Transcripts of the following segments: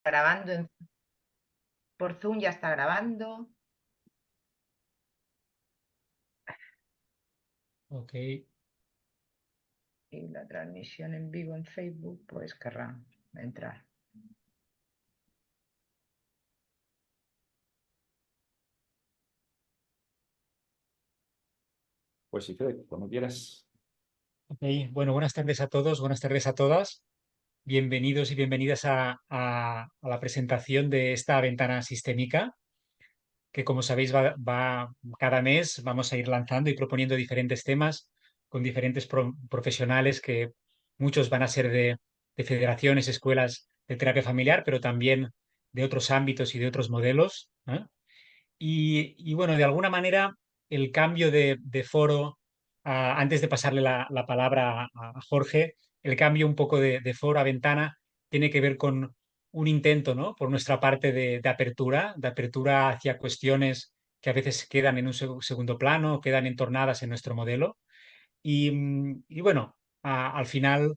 Grabando por Zoom, ya está grabando. Ok, Y la transmisión en vivo en Facebook, pues querrá entrar. Pues sí, Fede, cuando quieras. ok. Bueno, buenas tardes a todos, buenas tardes a todas. Bienvenidos y bienvenidas a la presentación de esta ventana sistémica, que como sabéis cada mes vamos a ir lanzando y proponiendo diferentes temas con diferentes profesionales que muchos van a ser de federaciones, escuelas de terapia familiar, pero también de otros ámbitos y de otros modelos, ¿eh? Y bueno, de alguna manera, el cambio de foro, antes de pasarle la palabra a Jorge, el cambio un poco de foro a ventana tiene que ver con un intento, ¿no? Por nuestra parte de apertura hacia cuestiones que a veces quedan en un segundo plano, quedan entornadas en nuestro modelo. Y bueno, al final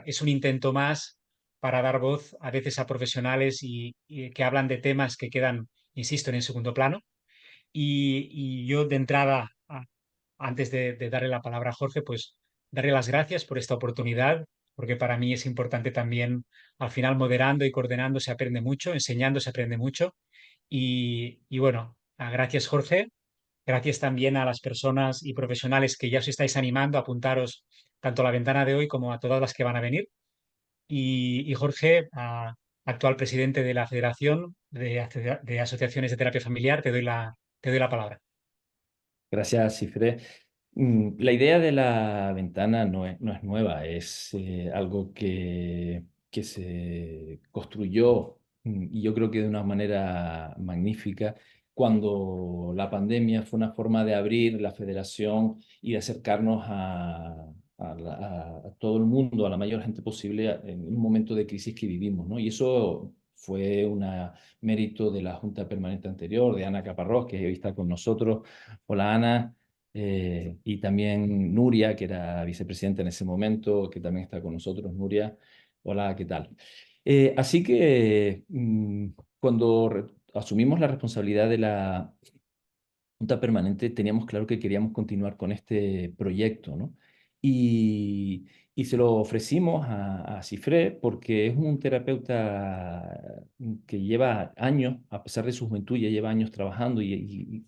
es un intento más para dar voz a veces a profesionales y que hablan de temas que quedan, insisto, en el segundo plano. Y yo de entrada, antes de darle la palabra a Jorge, pues darle las gracias por esta oportunidad, porque para mí es importante también, al final, moderando y coordinando se aprende mucho, enseñando se aprende mucho. Y bueno, gracias Jorge. Gracias también a las personas y profesionales que ya os estáis animando a apuntaros tanto a la ventana de hoy como a todas las que van a venir. Y Jorge, actual presidente de la Federación de Asociaciones de Terapia Familiar, te doy la palabra. Gracias, Cifré. La idea de la ventana no es nueva, es algo que se construyó, y yo creo que de una manera magnífica cuando la pandemia fue una forma de abrir la federación y de acercarnos a todo el mundo, a la mayor gente posible en un momento de crisis que vivimos, ¿no? Y eso fue un mérito de la Junta Permanente anterior, de Ana Caparrós, que hoy está con nosotros. Hola, Ana. Y también Nuria, que era vicepresidenta en ese momento, que también está con nosotros. Nuria, hola, ¿qué tal? Así que cuando asumimos la responsabilidad de la Junta Permanente, teníamos claro que queríamos continuar con este proyecto, ¿no? Y, y se lo ofrecimos a Cifré porque es un terapeuta que lleva años, a pesar de su juventud, ya lleva años trabajando y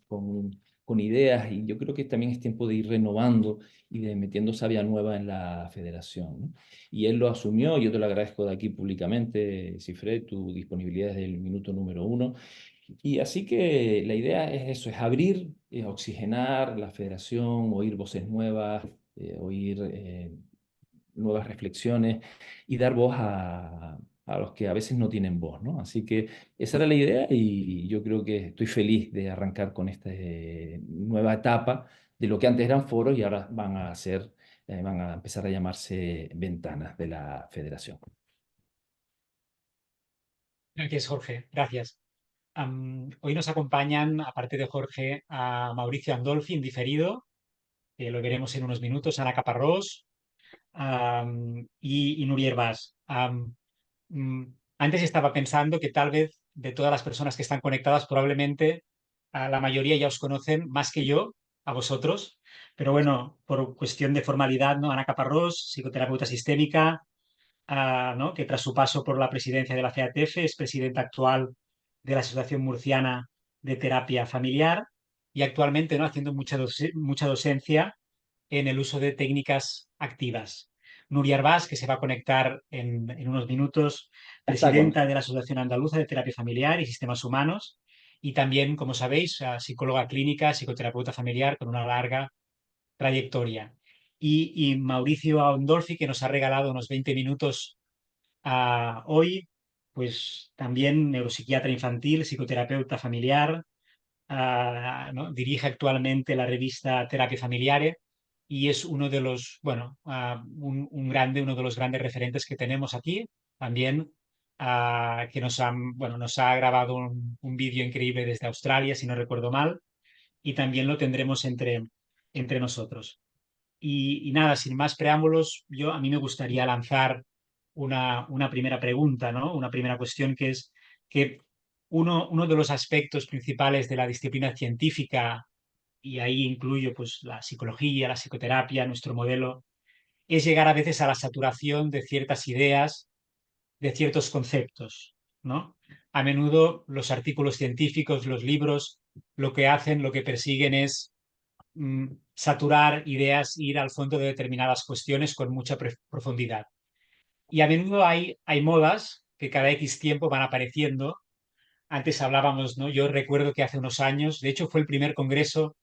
con ideas, y yo creo que también es tiempo de ir renovando y de metiendo savia nueva en la federación, ¿no? Y él lo asumió, y yo te lo agradezco de aquí públicamente, Cifré, tu disponibilidad desde el minuto número uno. Y así que la idea es eso, es abrir, oxigenar la federación, oír voces nuevas, oír nuevas reflexiones y dar voz a los que a veces no tienen voz, ¿no? Así que esa era la idea, y yo creo que estoy feliz de arrancar con esta nueva etapa de lo que antes eran foros y ahora van a empezar a llamarse ventanas de la federación. Gracias, Jorge. Gracias. Hoy nos acompañan, aparte de Jorge, a Mauricio Andolfi en diferido, que lo veremos en unos minutos, Ana Caparrós, y Nuria Hervás. Mm, Antes estaba pensando que tal vez de todas las personas que están conectadas, probablemente la mayoría ya os conocen más que yo, a vosotros, pero bueno, por cuestión de formalidad, ¿no? Ana Caparrós, psicoterapeuta sistémica, ¿no? Que tras su paso por la presidencia de la CATF es presidenta actual de la Asociación Murciana de Terapia Familiar y actualmente, ¿no? Haciendo mucha docencia en el uso de técnicas activas. Nuria Arbás, que se va a conectar en unos minutos, Está con presidenta de la Asociación Andaluza de Terapia Familiar y Sistemas Humanos, y también, como sabéis, psicóloga clínica, psicoterapeuta familiar con una larga trayectoria. Y Mauricio Aondolfi, que nos ha regalado unos 20 minutos hoy, pues también neuropsiquiatra infantil, psicoterapeuta familiar, ¿no? Dirige actualmente la revista Terapia Familiare y es uno de los, bueno, uno de los grandes referentes que tenemos aquí. También que bueno, nos ha grabado un vídeo increíble desde Australia, si no recuerdo mal, y también lo tendremos entre nosotros. Y nada, sin más preámbulos, a mí me gustaría lanzar una primera pregunta, ¿no? Una primera cuestión que es que uno de los aspectos principales de la disciplina científica, y ahí incluyo pues, la psicología, la psicoterapia, nuestro modelo, es llegar a veces a la saturación de ciertas ideas, de ciertos conceptos, ¿no? A menudo los artículos científicos, los libros, lo que hacen, lo que persiguen es saturar ideas, ir al fondo de determinadas cuestiones con mucha profundidad. Y a menudo hay modas que cada X tiempo van apareciendo. Antes hablábamos, ¿no? Yo recuerdo que hace unos años, de hecho fue el primer congreso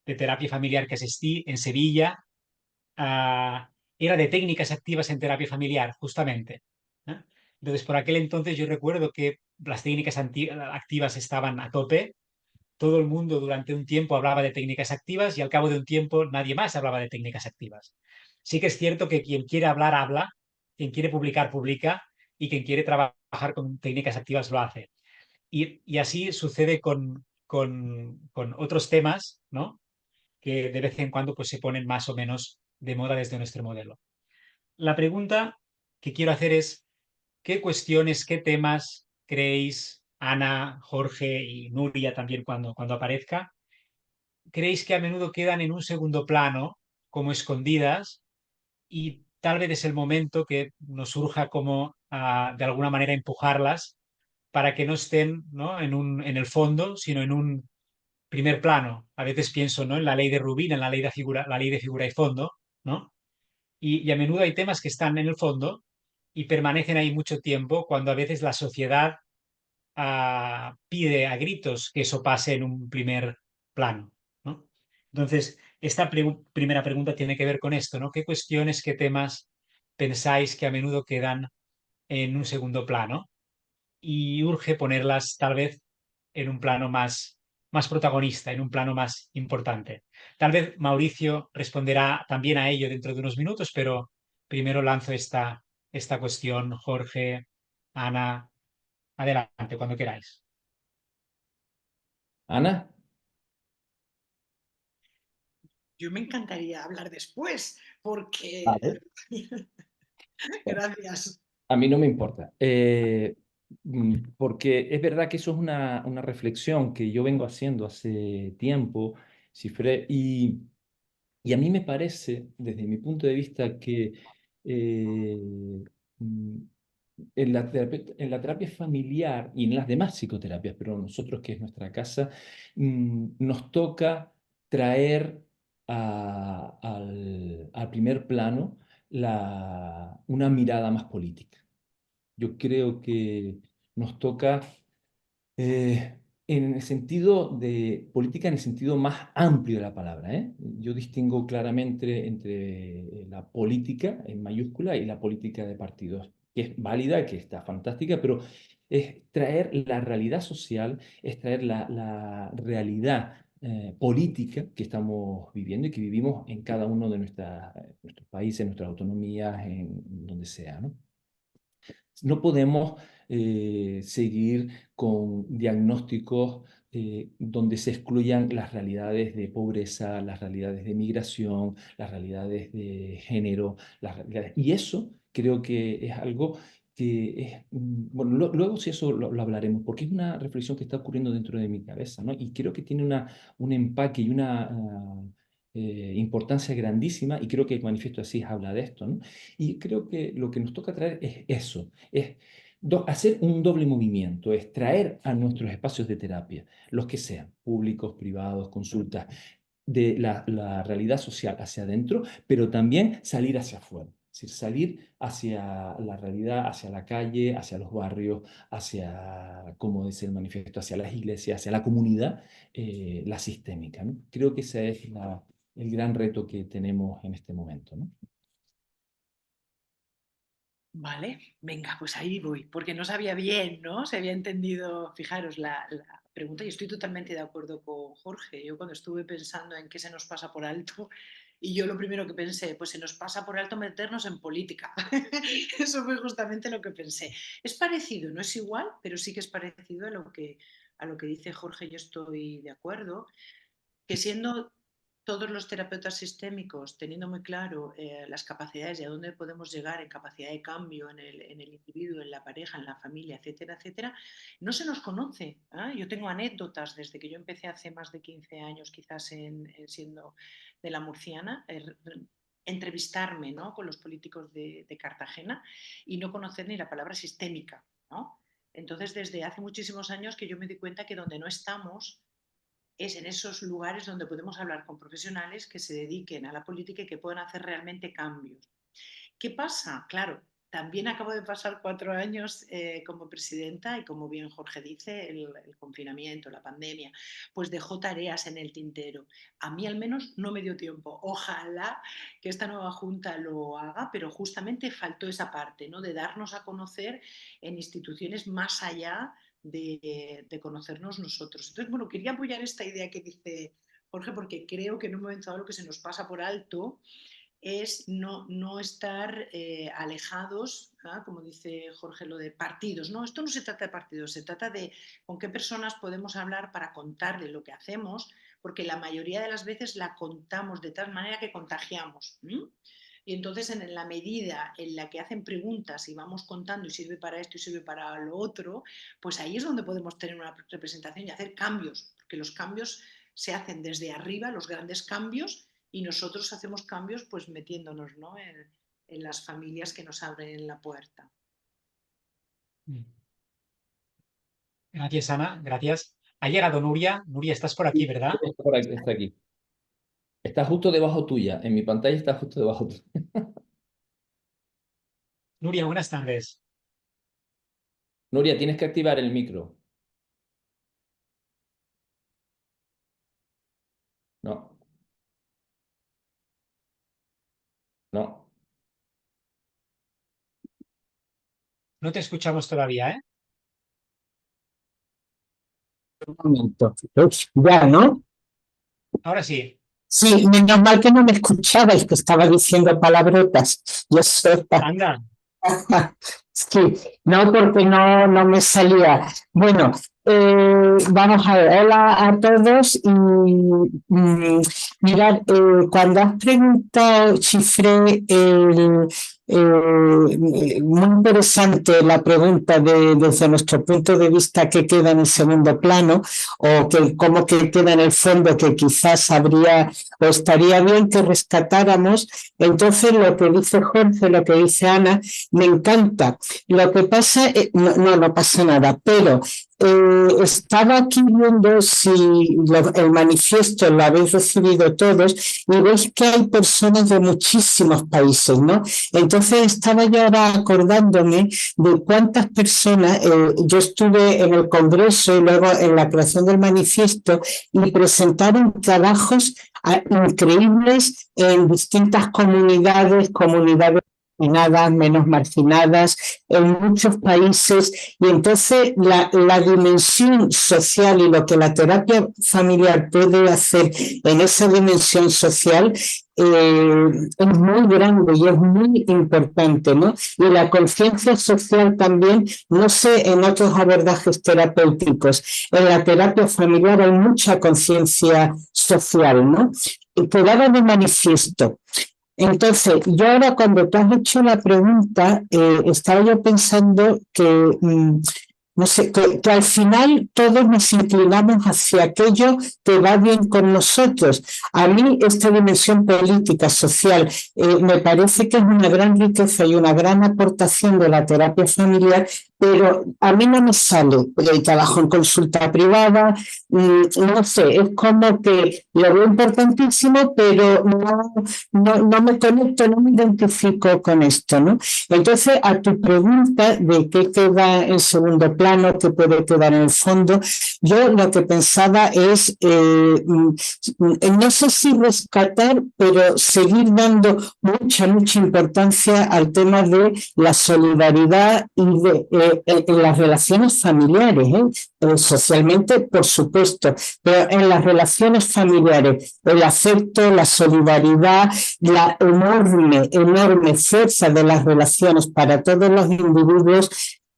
de terapia familiar que asistí en Sevilla, era de técnicas activas en terapia familiar, justamente. ¿Eh? Entonces, por aquel entonces yo recuerdo que las técnicas activas estaban a tope, todo el mundo durante un tiempo hablaba de técnicas activas y al cabo de un tiempo nadie más hablaba de técnicas activas. Sí que es cierto que quien quiere hablar, habla, quien quiere publicar, publica y quien quiere trabajar con técnicas activas lo hace. Y así sucede con otros temas, ¿no? Que de vez en cuando pues, se ponen más o menos de moda desde nuestro modelo. La pregunta que quiero hacer es, ¿qué cuestiones, qué temas creéis, Ana, Jorge y Nuria también cuando aparezca, creéis que a menudo quedan en un segundo plano, como escondidas, y tal vez es el momento que nos surja como de alguna manera empujarlas para que no estén, ¿no? En el fondo, sino en un primer plano? A veces pienso, ¿no? En la ley de Rubin, en la ley de figura y fondo, ¿no? Y a menudo hay temas que están en el fondo y permanecen ahí mucho tiempo cuando a veces la sociedad pide a gritos que eso pase en un primer plano, ¿no? Entonces, esta primera pregunta tiene que ver con esto, ¿no? ¿Qué cuestiones, qué temas pensáis que a menudo quedan en un segundo plano y urge ponerlas tal vez en un plano más protagonista, en un plano más importante? Tal vez Mauricio responderá también a ello dentro de unos minutos, pero primero lanzo esta cuestión. Jorge, Ana, adelante, cuando queráis. Ana, Yo me encantaría hablar después, porque... vale. Gracias. A mí no me importa, porque es verdad que eso es una reflexión que yo vengo haciendo hace tiempo, Cifré, y a mí me parece, desde mi punto de vista, que eh, mm, en la terapia familiar y en las demás psicoterapias, pero nosotros que es nuestra casa, nos toca traer al primer plano una mirada más política. Yo creo que nos toca en el sentido de política, en el sentido más amplio de la palabra, ¿eh? Yo distingo claramente entre la política en mayúscula y la política de partidos, que es válida, que está fantástica, pero es traer la realidad social, es traer la realidad política que estamos viviendo y que vivimos en cada uno de nuestros países, nuestras autonomías, en donde sea, ¿no? No podemos seguir con diagnósticos donde se excluyan las realidades de pobreza, las realidades de migración, las realidades de género, y eso creo que es algo que es, bueno, luego si eso lo hablaremos, porque es una reflexión que está ocurriendo dentro de mi cabeza, ¿no? Y creo que tiene un empaque y una importancia grandísima, y creo que el manifiesto así habla de esto, ¿no? Y creo que lo que nos toca traer es eso, es hacer un doble movimiento, es traer a nuestros espacios de terapia, los que sean, públicos, privados, consultas, de la realidad social hacia adentro, pero también salir hacia afuera. Es decir, salir hacia la realidad, hacia la calle, hacia los barrios, hacia, como dice el manifiesto, hacia las iglesias, hacia la comunidad, la sistémica, ¿no? Creo que ese es el gran reto que tenemos en este momento, ¿no? Vale, venga, pues ahí voy, porque no sabía bien, ¿no? Se había entendido, fijaros, la pregunta, y estoy totalmente de acuerdo con Jorge. Yo cuando estuve pensando en qué se nos pasa por alto, y yo lo primero que pensé, pues se nos pasa por alto meternos en política. Eso fue justamente lo que pensé. Es parecido, no es igual, pero sí que es parecido a lo que dice Jorge, yo estoy de acuerdo, que siendo todos los terapeutas sistémicos, teniendo muy claro las capacidades y a dónde podemos llegar en capacidad de cambio en el individuo, en la pareja, en la familia, etcétera, etcétera, no se nos conoce. Yo tengo anécdotas desde que yo empecé hace más de 15 años, quizás siendo de la Murciana, entrevistarme, ¿no?, con los políticos de Cartagena y no conocer ni la palabra sistémica, ¿no? Entonces, desde hace muchísimos años que yo me di cuenta que donde no estamos es en esos lugares donde podemos hablar con profesionales que se dediquen a la política y que puedan hacer realmente cambios. ¿Qué pasa? Claro, también acabo de pasar 4 años como presidenta y, como bien Jorge dice, el confinamiento, la pandemia, pues dejó tareas en el tintero. A mí al menos no me dio tiempo. Ojalá que esta nueva junta lo haga, pero justamente faltó esa parte, ¿no?, de darnos a conocer en instituciones más allá de conocernos nosotros. Entonces, bueno, quería apoyar esta idea que dice Jorge, porque creo que en un momento dado lo que se nos pasa por alto es no estar alejados, ¿ah?, como dice Jorge, lo de partidos. No, esto no se trata de partidos, se trata de con qué personas podemos hablar para contarle lo que hacemos, porque la mayoría de las veces la contamos de tal manera que contagiamos. Y entonces, en la medida en la que hacen preguntas y vamos contando y sirve para esto y sirve para lo otro, pues ahí es donde podemos tener una representación y hacer cambios, porque los cambios se hacen desde arriba, los grandes cambios, y nosotros hacemos cambios pues metiéndonos, ¿no?, en las familias que nos abren la puerta. Gracias, Ana, gracias. Ha llegado Nuria. Nuria, estás por aquí, ¿verdad? Está aquí. Está justo debajo tuya. En mi pantalla está justo debajo tuya. Nuria, buenas tardes. Nuria, tienes que activar el micro. No. No. No te escuchamos todavía, ¿eh? Un momento. Ya, ¿no? Ahora sí. Sí, menos mal que no me escuchabais, que estaba diciendo palabrotas. Yo sé. Anda. Sí, no, porque no me salía. Bueno, vamos a ver, hola a todos. Y mirad, cuando has preguntado, Chifré, muy interesante la pregunta desde nuestro punto de vista, qué queda en el segundo plano o cómo que queda en el fondo, que quizás habría o estaría bien que rescatáramos. Entonces, lo que dice Jorge, lo que dice Ana, me encanta. Lo que pasa, no pasa nada, pero estaba aquí viendo si el manifiesto lo habéis recibido todos y veis que hay personas de muchísimos países, ¿no? Entonces estaba yo ahora acordándome de cuántas personas, yo estuve en el Congreso y luego en la creación del manifiesto y presentaron trabajos increíbles en distintas comunidades marginadas, menos marginadas, en muchos países, y entonces la dimensión social y lo que la terapia familiar puede hacer en esa dimensión social es muy grande y es muy importante, ¿no? Y la conciencia social también, no sé, en otros abordajes terapéuticos, en la terapia familiar hay mucha conciencia social, ¿no? Y quedaba de manifiesto. Entonces, yo ahora cuando te has hecho la pregunta, estaba yo pensando que, no sé, que al final todos nos inclinamos hacia aquello que va bien con nosotros. A mí esta dimensión política, social, me parece que es una gran riqueza y una gran aportación de la terapia familiar, pero a mí no me sale. Trabajo en consulta privada, no sé, es como que lo veo importantísimo, pero no me conecto, no me identifico con esto, ¿no? Entonces, a tu pregunta de qué queda en segundo plano, qué puede quedar en el fondo, yo lo que pensaba es, no sé si rescatar, pero seguir dando mucha importancia al tema de la solidaridad y en las relaciones familiares, socialmente, por supuesto, pero en las relaciones familiares, el afecto, la solidaridad, la enorme fuerza de las relaciones para todos los individuos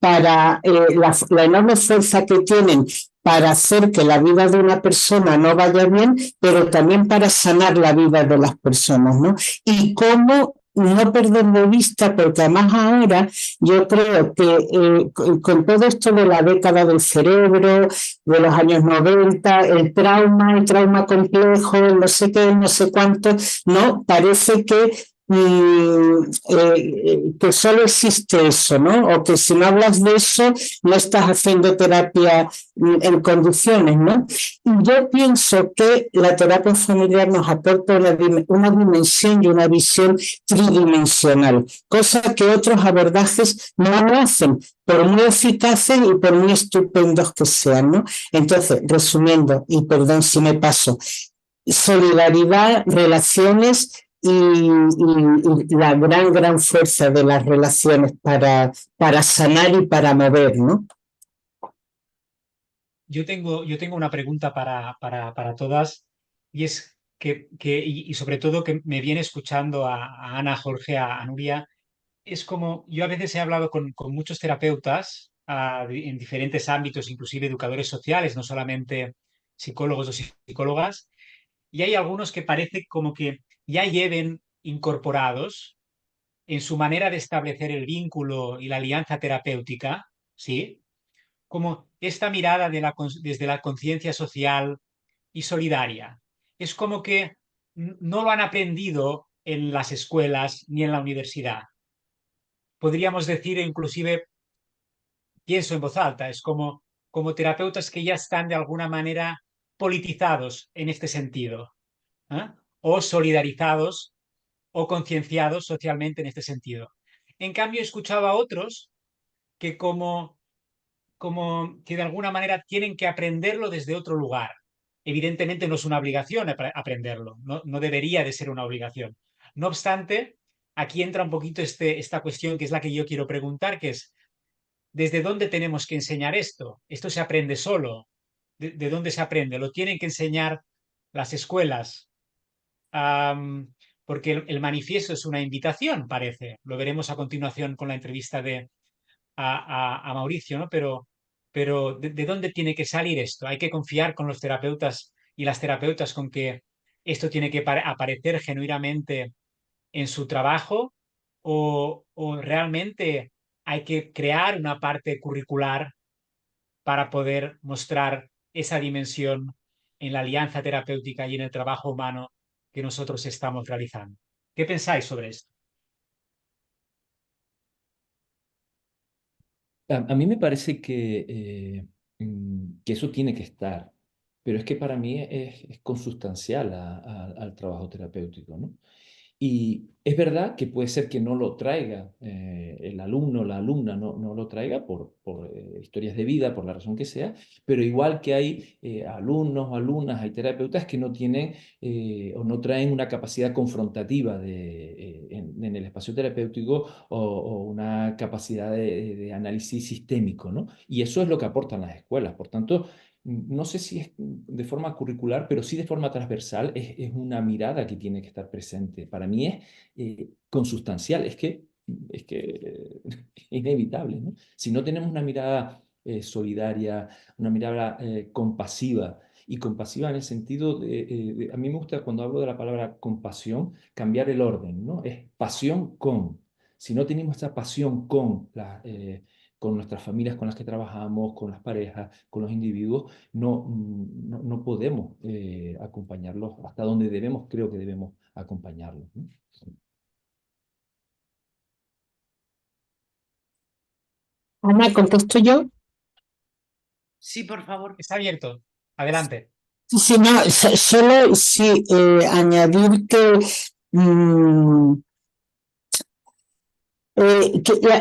para la enorme fuerza que tienen para hacer que la vida de una persona no vaya bien, pero también para sanar la vida de las personas, ¿no? Y cómo no perder de vista, porque además ahora yo creo que con todo esto de la década del cerebro, de los años 90, el trauma complejo, no sé qué, no sé cuánto, no, parece que solo existe eso, ¿no? O que si no hablas de eso, no estás haciendo terapia en condiciones, ¿no? Y yo pienso que la terapia familiar nos aporta una dimensión y una visión tridimensional, cosa que otros abordajes no hacen, por muy eficaces y por muy estupendos que sean, ¿no? Entonces, resumiendo, y perdón si me paso, solidaridad, relaciones y la gran fuerza de las relaciones para sanar y para mover, ¿no? Yo tengo una pregunta para todas, y es y sobre todo que me viene escuchando a Ana, Jorge, a Nuria. Es como, yo a veces he hablado con muchos terapeutas en diferentes ámbitos, inclusive educadores sociales, no solamente psicólogos o psicólogas, y hay algunos que parece como que ya lleven incorporados en su manera de establecer el vínculo y la alianza terapéutica, ¿sí? Como esta mirada desde la conciencia social y solidaria. Es como que no lo han aprendido en las escuelas ni en la universidad. Podríamos decir, inclusive, pienso en voz alta, es como terapeutas que ya están de alguna manera politizados en este sentido, ¿eh? O solidarizados o concienciados socialmente en este sentido. En cambio, he escuchado a otros que como que de alguna manera tienen que aprenderlo desde otro lugar. Evidentemente no es una obligación aprenderlo, no debería de ser una obligación. No obstante, aquí entra un poquito esta cuestión que es la que yo quiero preguntar, que es, ¿desde dónde tenemos que enseñar esto? ¿Esto se aprende solo? ¿De dónde se aprende? ¿Lo tienen que enseñar las escuelas? Porque el manifiesto es una invitación, parece. Lo veremos a continuación con la entrevista a Mauricio, ¿no? Pero ¿de dónde tiene que salir esto? ¿Hay que confiar con los terapeutas y las terapeutas con que esto tiene que aparecer genuinamente en su trabajo? ¿O realmente hay que crear una parte curricular para poder mostrar esa dimensión en la alianza terapéutica y en el trabajo humano que nosotros estamos realizando? ¿Qué pensáis sobre esto? A mí me parece que eso tiene que estar, pero es que para mí es consustancial al trabajo terapéutico, ¿no? Y es verdad que puede ser que no lo traiga el alumno o la alumna, no lo traiga por historias de vida, por la razón que sea, pero igual que hay alumnos o alumnas, hay terapeutas que no tienen o no traen una capacidad confrontativa en el espacio terapéutico o una capacidad de análisis sistémico, ¿no? Y eso es lo que aportan las escuelas. Por tanto, no sé si es de forma curricular, pero sí de forma transversal, es una mirada que tiene que estar presente. Para mí es consustancial, es que es inevitable, ¿no? Si no tenemos una mirada solidaria, una mirada compasiva, y compasiva en el sentido a mí me gusta cuando hablo de la palabra compasión, cambiar el orden, ¿no? Es pasión con. Si no tenemos esta pasión con nuestras familias con las que trabajamos, con las parejas, con los individuos, no podemos acompañarlos hasta donde creo que debemos acompañarlos, ¿no? Ana, ¿contesto yo? Sí, por favor. Está abierto. Adelante. Sí, no, solo sí, añadir que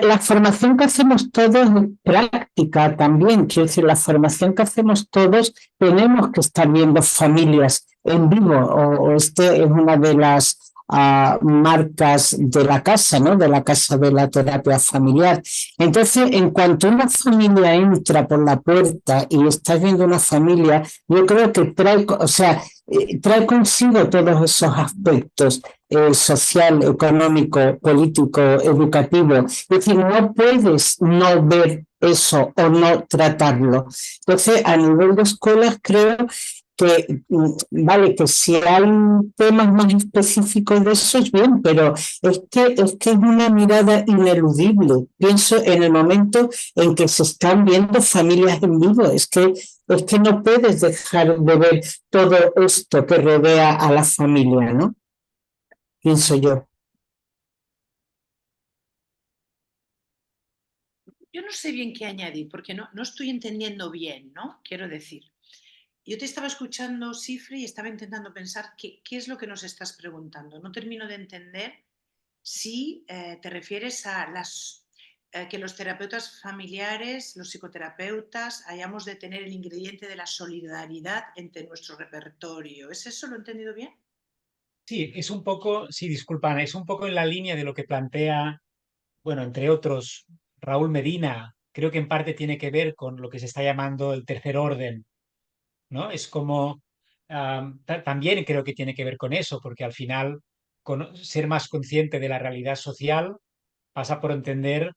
la formación que hacemos todos es práctica también, quiero decir, la formación que hacemos todos tenemos que estar viendo familias en vivo, o este es una de las marcas de la casa, ¿no? De la casa de la terapia familiar. Entonces, en cuanto una familia entra por la puerta y estás viendo una familia, yo creo que trae consigo todos esos aspectos. Social, económico, político, educativo. Es decir, no puedes no ver eso o no tratarlo. Entonces, a nivel de escuelas, creo que, vale, que si hay temas más específicos de eso es bien, pero es que es una mirada ineludible. Pienso en el momento en que se están viendo familias en vivo, es que no puedes dejar de ver todo esto que rodea a la familia, ¿no? Pienso yo. Yo no sé bien qué añadir, porque no estoy entendiendo bien, ¿no? Quiero decir, yo te estaba escuchando, Cifre, y estaba intentando pensar qué es lo que nos estás preguntando. No termino de entender si te refieres a que los terapeutas familiares, los psicoterapeutas, hayamos de tener el ingrediente de la solidaridad entre nuestro repertorio. ¿Es eso? ¿Lo he entendido bien? Sí, es un poco, sí, disculpa, Ana, es un poco en la línea de lo que plantea, bueno, entre otros, Raúl Medina. Creo que en parte tiene que ver con lo que se está llamando el tercer orden, ¿no? Es como, también creo que tiene que ver con eso, porque al final ser más consciente de la realidad social pasa por entender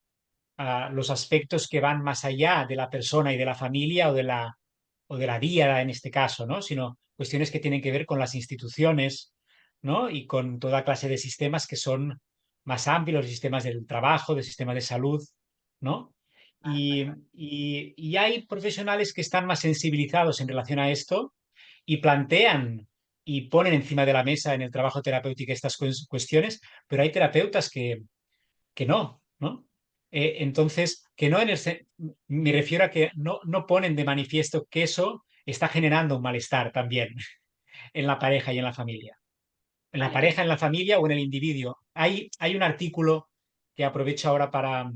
los aspectos que van más allá de la persona y de la familia o de la vida en este caso, ¿no? Sino cuestiones que tienen que ver con las instituciones, ¿no? Y con toda clase de sistemas que son más amplios, los sistemas del trabajo, del sistema de salud, ¿no? Y hay profesionales que están más sensibilizados en relación a esto y plantean y ponen encima de la mesa en el trabajo terapéutico estas cuestiones, pero hay terapeutas que no, ¿no? Entonces, que no me refiero a que no ponen de manifiesto que eso está generando un malestar también en la pareja y en la familia. En la Vale, pareja, en la familia o en el individuo. Hay un artículo que aprovecho ahora para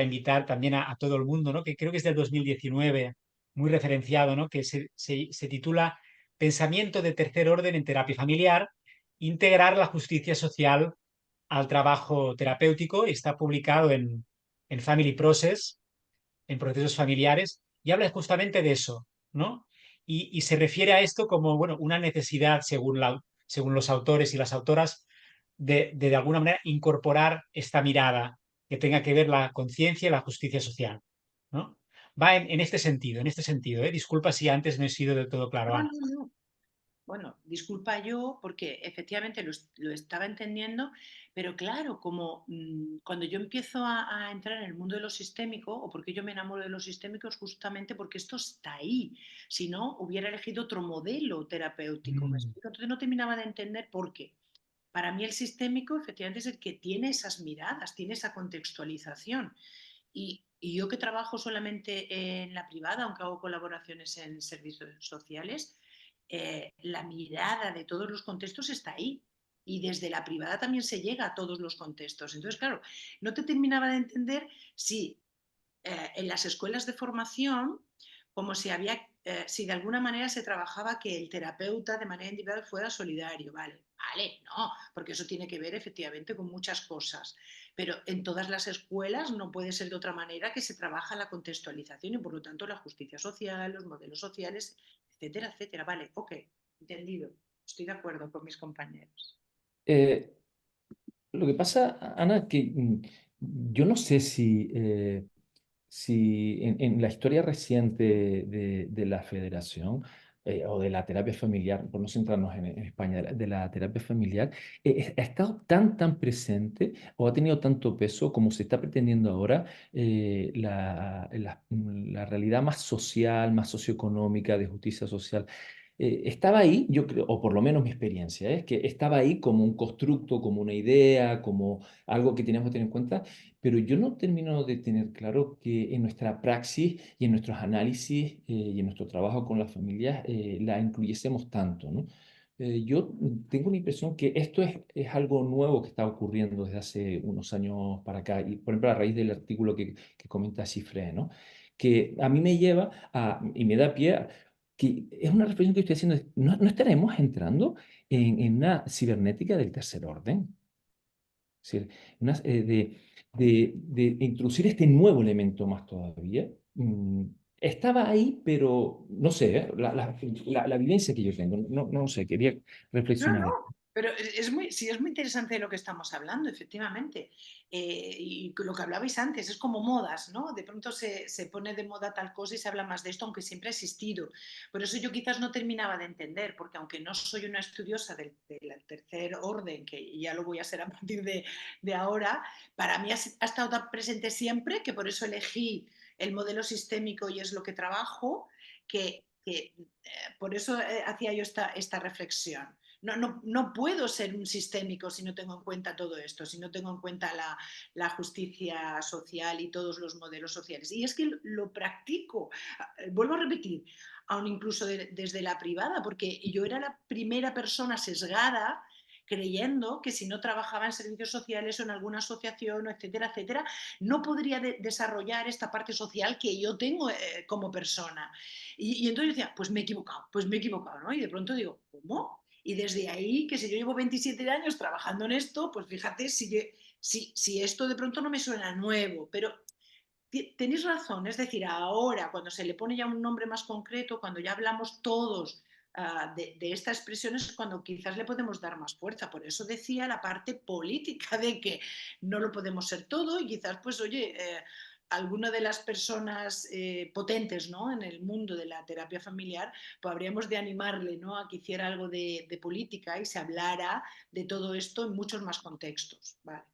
invitar también a todo el mundo, ¿no? Que creo que es del 2019, muy referenciado, ¿no? Que se titula Pensamiento de tercer orden en terapia familiar, integrar la justicia social al trabajo terapéutico. Está publicado en Family Process, en procesos familiares, y habla justamente de eso, ¿no? Y se refiere a esto como, bueno, una necesidad, según los autores y las autoras, de alguna manera incorporar esta mirada que tenga que ver la conciencia y la justicia social, ¿no? Va en este sentido, ¿eh? Disculpa si antes no he sido del todo claro, no, Ana. no, no. Bueno, disculpa yo porque efectivamente lo estaba entendiendo, pero claro, como cuando yo empiezo a entrar en el mundo de lo sistémico, o porque yo me enamoro de lo sistémico, es justamente porque esto está ahí. Si no, hubiera elegido otro modelo terapéutico. ¿Me Mm. explico? Entonces no terminaba de entender por qué. Para mí el sistémico efectivamente es el que tiene esas miradas, tiene esa contextualización. Y yo que trabajo solamente en la privada, aunque hago colaboraciones en servicios sociales, la mirada de todos los contextos está ahí. Y desde la privada también se llega a todos los contextos. Entonces, claro, no te terminaba de entender si en las escuelas de formación, como si de alguna manera se trabajaba que el terapeuta de manera individual fuera solidario, vale, no, porque eso tiene que ver efectivamente con muchas cosas, pero en todas las escuelas no puede ser de otra manera que se trabaja la contextualización y por lo tanto la justicia social, los modelos sociales, etcétera, etcétera, vale, ok, entendido, estoy de acuerdo con mis compañeros. Eh, lo que pasa, Ana, que yo no sé si en la historia reciente de la federación o de la terapia familiar, por no centrarnos en España, de la terapia familiar, ha estado tan presente o ha tenido tanto peso como se está pretendiendo ahora la realidad más social, más socioeconómica, de justicia social. Estaba ahí, yo creo, o por lo menos mi experiencia, es que estaba ahí como un constructo, como una idea, como algo que teníamos que tener en cuenta, pero yo no termino de tener claro que en nuestra praxis y en nuestros análisis y en nuestro trabajo con las familias la incluyésemos tanto, ¿no? Yo tengo la impresión que esto es algo nuevo que está ocurriendo desde hace unos años para acá, y por ejemplo a raíz del artículo que comenta Cifre, ¿no? Que a mí me lleva y me da pie que es una reflexión que estoy haciendo, ¿no estaremos entrando en una cibernética del tercer orden? Es decir, de introducir este nuevo elemento más todavía. Estaba ahí, pero no sé, la vivencia que yo tengo, no sé, quería No, reflexionar. no, Pero sí, es muy interesante de lo que estamos hablando, efectivamente. Y lo que hablabais antes, es como modas, ¿no? De pronto se pone de moda tal cosa y se habla más de esto, aunque siempre ha existido. Por eso yo quizás no terminaba de entender, porque aunque no soy una estudiosa del tercer orden, que ya lo voy a ser a partir de ahora, para mí ha estado tan presente siempre, que por eso elegí el modelo sistémico y es lo que trabajo, que por eso hacía yo esta reflexión. No puedo ser un sistémico si no tengo en cuenta todo esto, si no tengo en cuenta la justicia social y todos los modelos sociales. Y es que lo practico, vuelvo a repetir, aún incluso desde la privada, porque yo era la primera persona sesgada creyendo que si no trabajaba en servicios sociales o en alguna asociación, etcétera, etcétera, no podría desarrollar esta parte social que yo tengo como persona. Y entonces decía, pues me he equivocado, ¿no? Y de pronto digo, ¿cómo? Y desde ahí, que si yo llevo 27 años trabajando en esto, pues fíjate si esto de pronto no me suena nuevo, pero tenéis razón, es decir, ahora cuando se le pone ya un nombre más concreto, cuando ya hablamos todos de esta expresión es cuando quizás le podemos dar más fuerza. Por eso decía la parte política de que no lo podemos ser todo y quizás, pues oye, alguna de las personas potentes, ¿no?, en el mundo de la terapia familiar, pues habríamos de animarle, ¿no?, a que hiciera algo de política y se hablara de todo esto en muchos más contextos. Vale.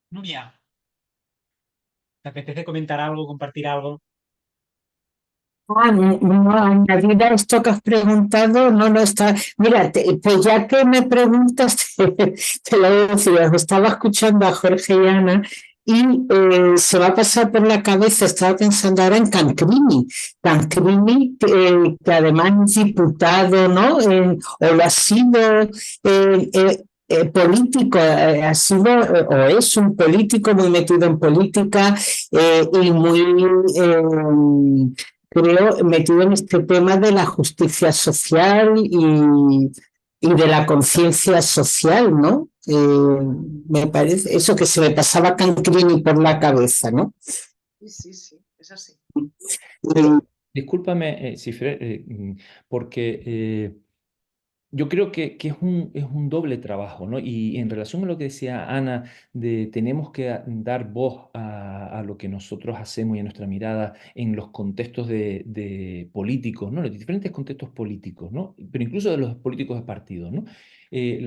Nuria, ¿te apetece comentar algo, compartir algo? No, añadir a esto que has preguntado, no está. Mira, pues ya que me preguntas, te lo voy a decir, estaba escuchando a Jorge y Ana y se me ha pasado por la cabeza, estaba pensando ahora en Cancrini, que además es diputado, ¿no? O lo ha sido. Político, ha sido o es un político muy metido en política y muy creo, metido en este tema de la justicia social y de la conciencia social, ¿no? Me parece eso que se me pasaba Cancrini por la cabeza, ¿no? Sí, es así. Discúlpame, Cifre, porque yo creo que es un doble trabajo, ¿no? Y en relación a lo que decía Ana, de tenemos que dar voz a lo que nosotros hacemos y a nuestra mirada en los contextos de políticos, ¿no? Los diferentes contextos políticos, ¿no? Pero incluso de los políticos de partidos, ¿no?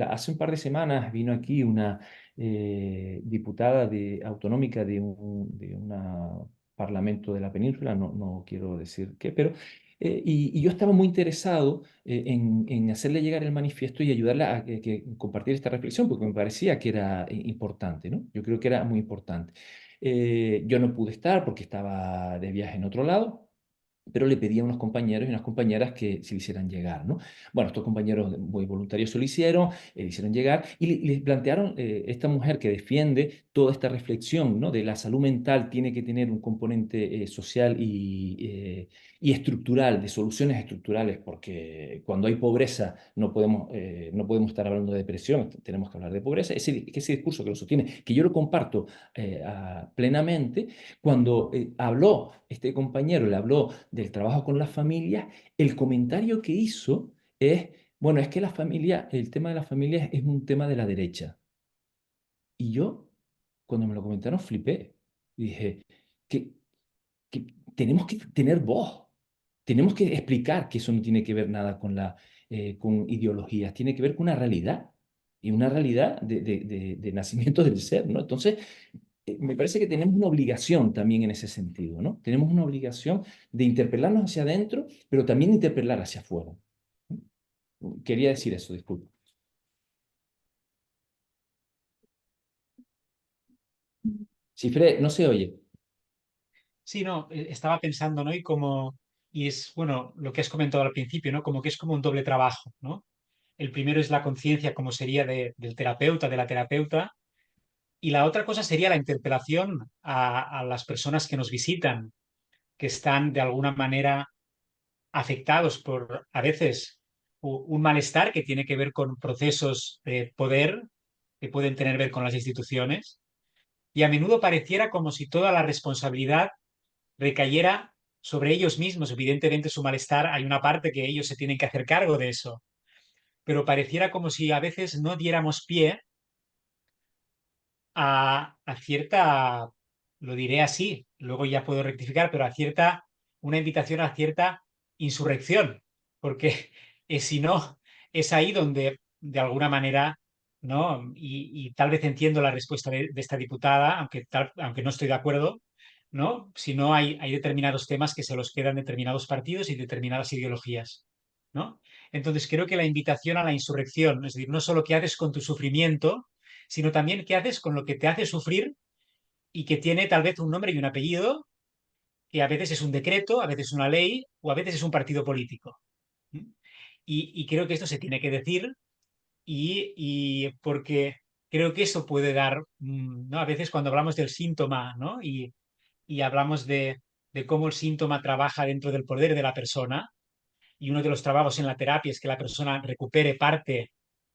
Hace un par de semanas vino aquí una diputada autonómica de un parlamento de la península, no quiero decir qué, pero y yo estaba muy interesado en hacerle llegar el manifiesto y ayudarla a compartir esta reflexión, porque me parecía que era importante, ¿no? Yo creo que era muy importante. Yo no pude estar porque estaba de viaje en otro lado, pero le pedí a unos compañeros y unas compañeras que se le hicieran llegar, ¿no? Bueno, estos compañeros muy voluntarios se lo hicieron, le hicieron llegar y les plantearon, esta mujer que defiende toda esta reflexión, ¿no?, de la salud mental tiene que tener un componente social y estructural, de soluciones estructurales, porque cuando hay pobreza no podemos estar hablando de depresión, tenemos que hablar de pobreza. Ese discurso que lo sostiene, que yo lo comparto plenamente, cuando habló este compañero, le habló del trabajo con las familias, el comentario que hizo es, bueno, es que la familia, el tema de las familias es un tema de la derecha. Y yo, cuando me lo comentaron, flipé. Y dije, que tenemos que tener voz. Tenemos que explicar que eso no tiene que ver nada con ideologías, tiene que ver con una realidad. Y una realidad de nacimiento del ser, ¿no? Entonces, me parece que tenemos una obligación también en ese sentido, ¿no? Tenemos una obligación de interpelarnos hacia adentro, pero también interpelar hacia afuera. Quería decir eso, disculpa. Cifre, no se oye. Sí, no, estaba pensando, ¿no? Y es, bueno, lo que has comentado al principio, ¿no? Como que es como un doble trabajo, ¿no? El primero es la conciencia, como sería del terapeuta, de la terapeuta, y la otra cosa sería la interpelación a las personas que nos visitan, que están de alguna manera afectados por, a veces, un malestar que tiene que ver con procesos de poder que pueden tener que ver con las instituciones, y a menudo pareciera como si toda la responsabilidad recayera sobre ellos mismos. Evidentemente su malestar, hay una parte que ellos se tienen que hacer cargo de eso, pero pareciera como si a veces no diéramos pie a cierta, lo diré así, luego ya puedo rectificar, pero a cierta, una invitación a cierta insurrección, porque si no, es ahí donde de alguna manera, ¿no? Y tal vez entiendo la respuesta de esta diputada, aunque no estoy de acuerdo, ¿no? Si no hay determinados temas que se los quedan determinados partidos y determinadas ideologías, ¿no? Entonces creo que la invitación a la insurrección, es decir, no solo qué haces con tu sufrimiento, sino también qué haces con lo que te hace sufrir y que tiene tal vez un nombre y un apellido, que a veces es un decreto, a veces es una ley o a veces es un partido político. ¿Mm? Y creo que esto se tiene que decir y porque creo que eso puede dar, ¿no? A veces cuando hablamos del síntoma, ¿no? Y hablamos de cómo el síntoma trabaja dentro del poder de la persona, y uno de los trabajos en la terapia es que la persona recupere parte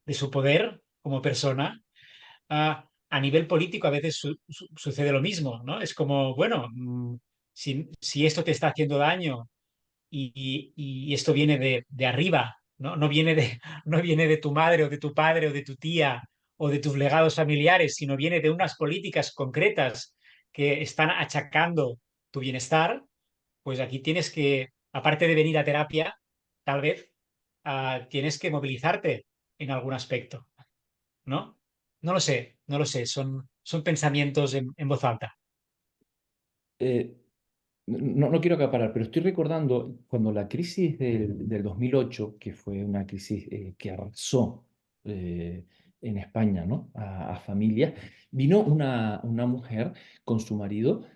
de su poder como persona. A nivel político a veces sucede lo mismo, ¿no? Es como, bueno, si esto te está haciendo daño y esto viene de arriba, ¿no? No viene de tu madre o de tu padre o de tu tía o de tus legados familiares, sino viene de unas políticas concretas que están achacando tu bienestar, pues aquí tienes que, aparte de venir a terapia, tal vez tienes que movilizarte en algún aspecto, ¿no? No lo sé, no lo sé, son pensamientos en voz alta. Eh, no quiero acaparar, pero estoy recordando cuando la crisis del 2008, que fue una crisis que arrasó eh, en España, ¿no? A familias, vino una mujer con su marido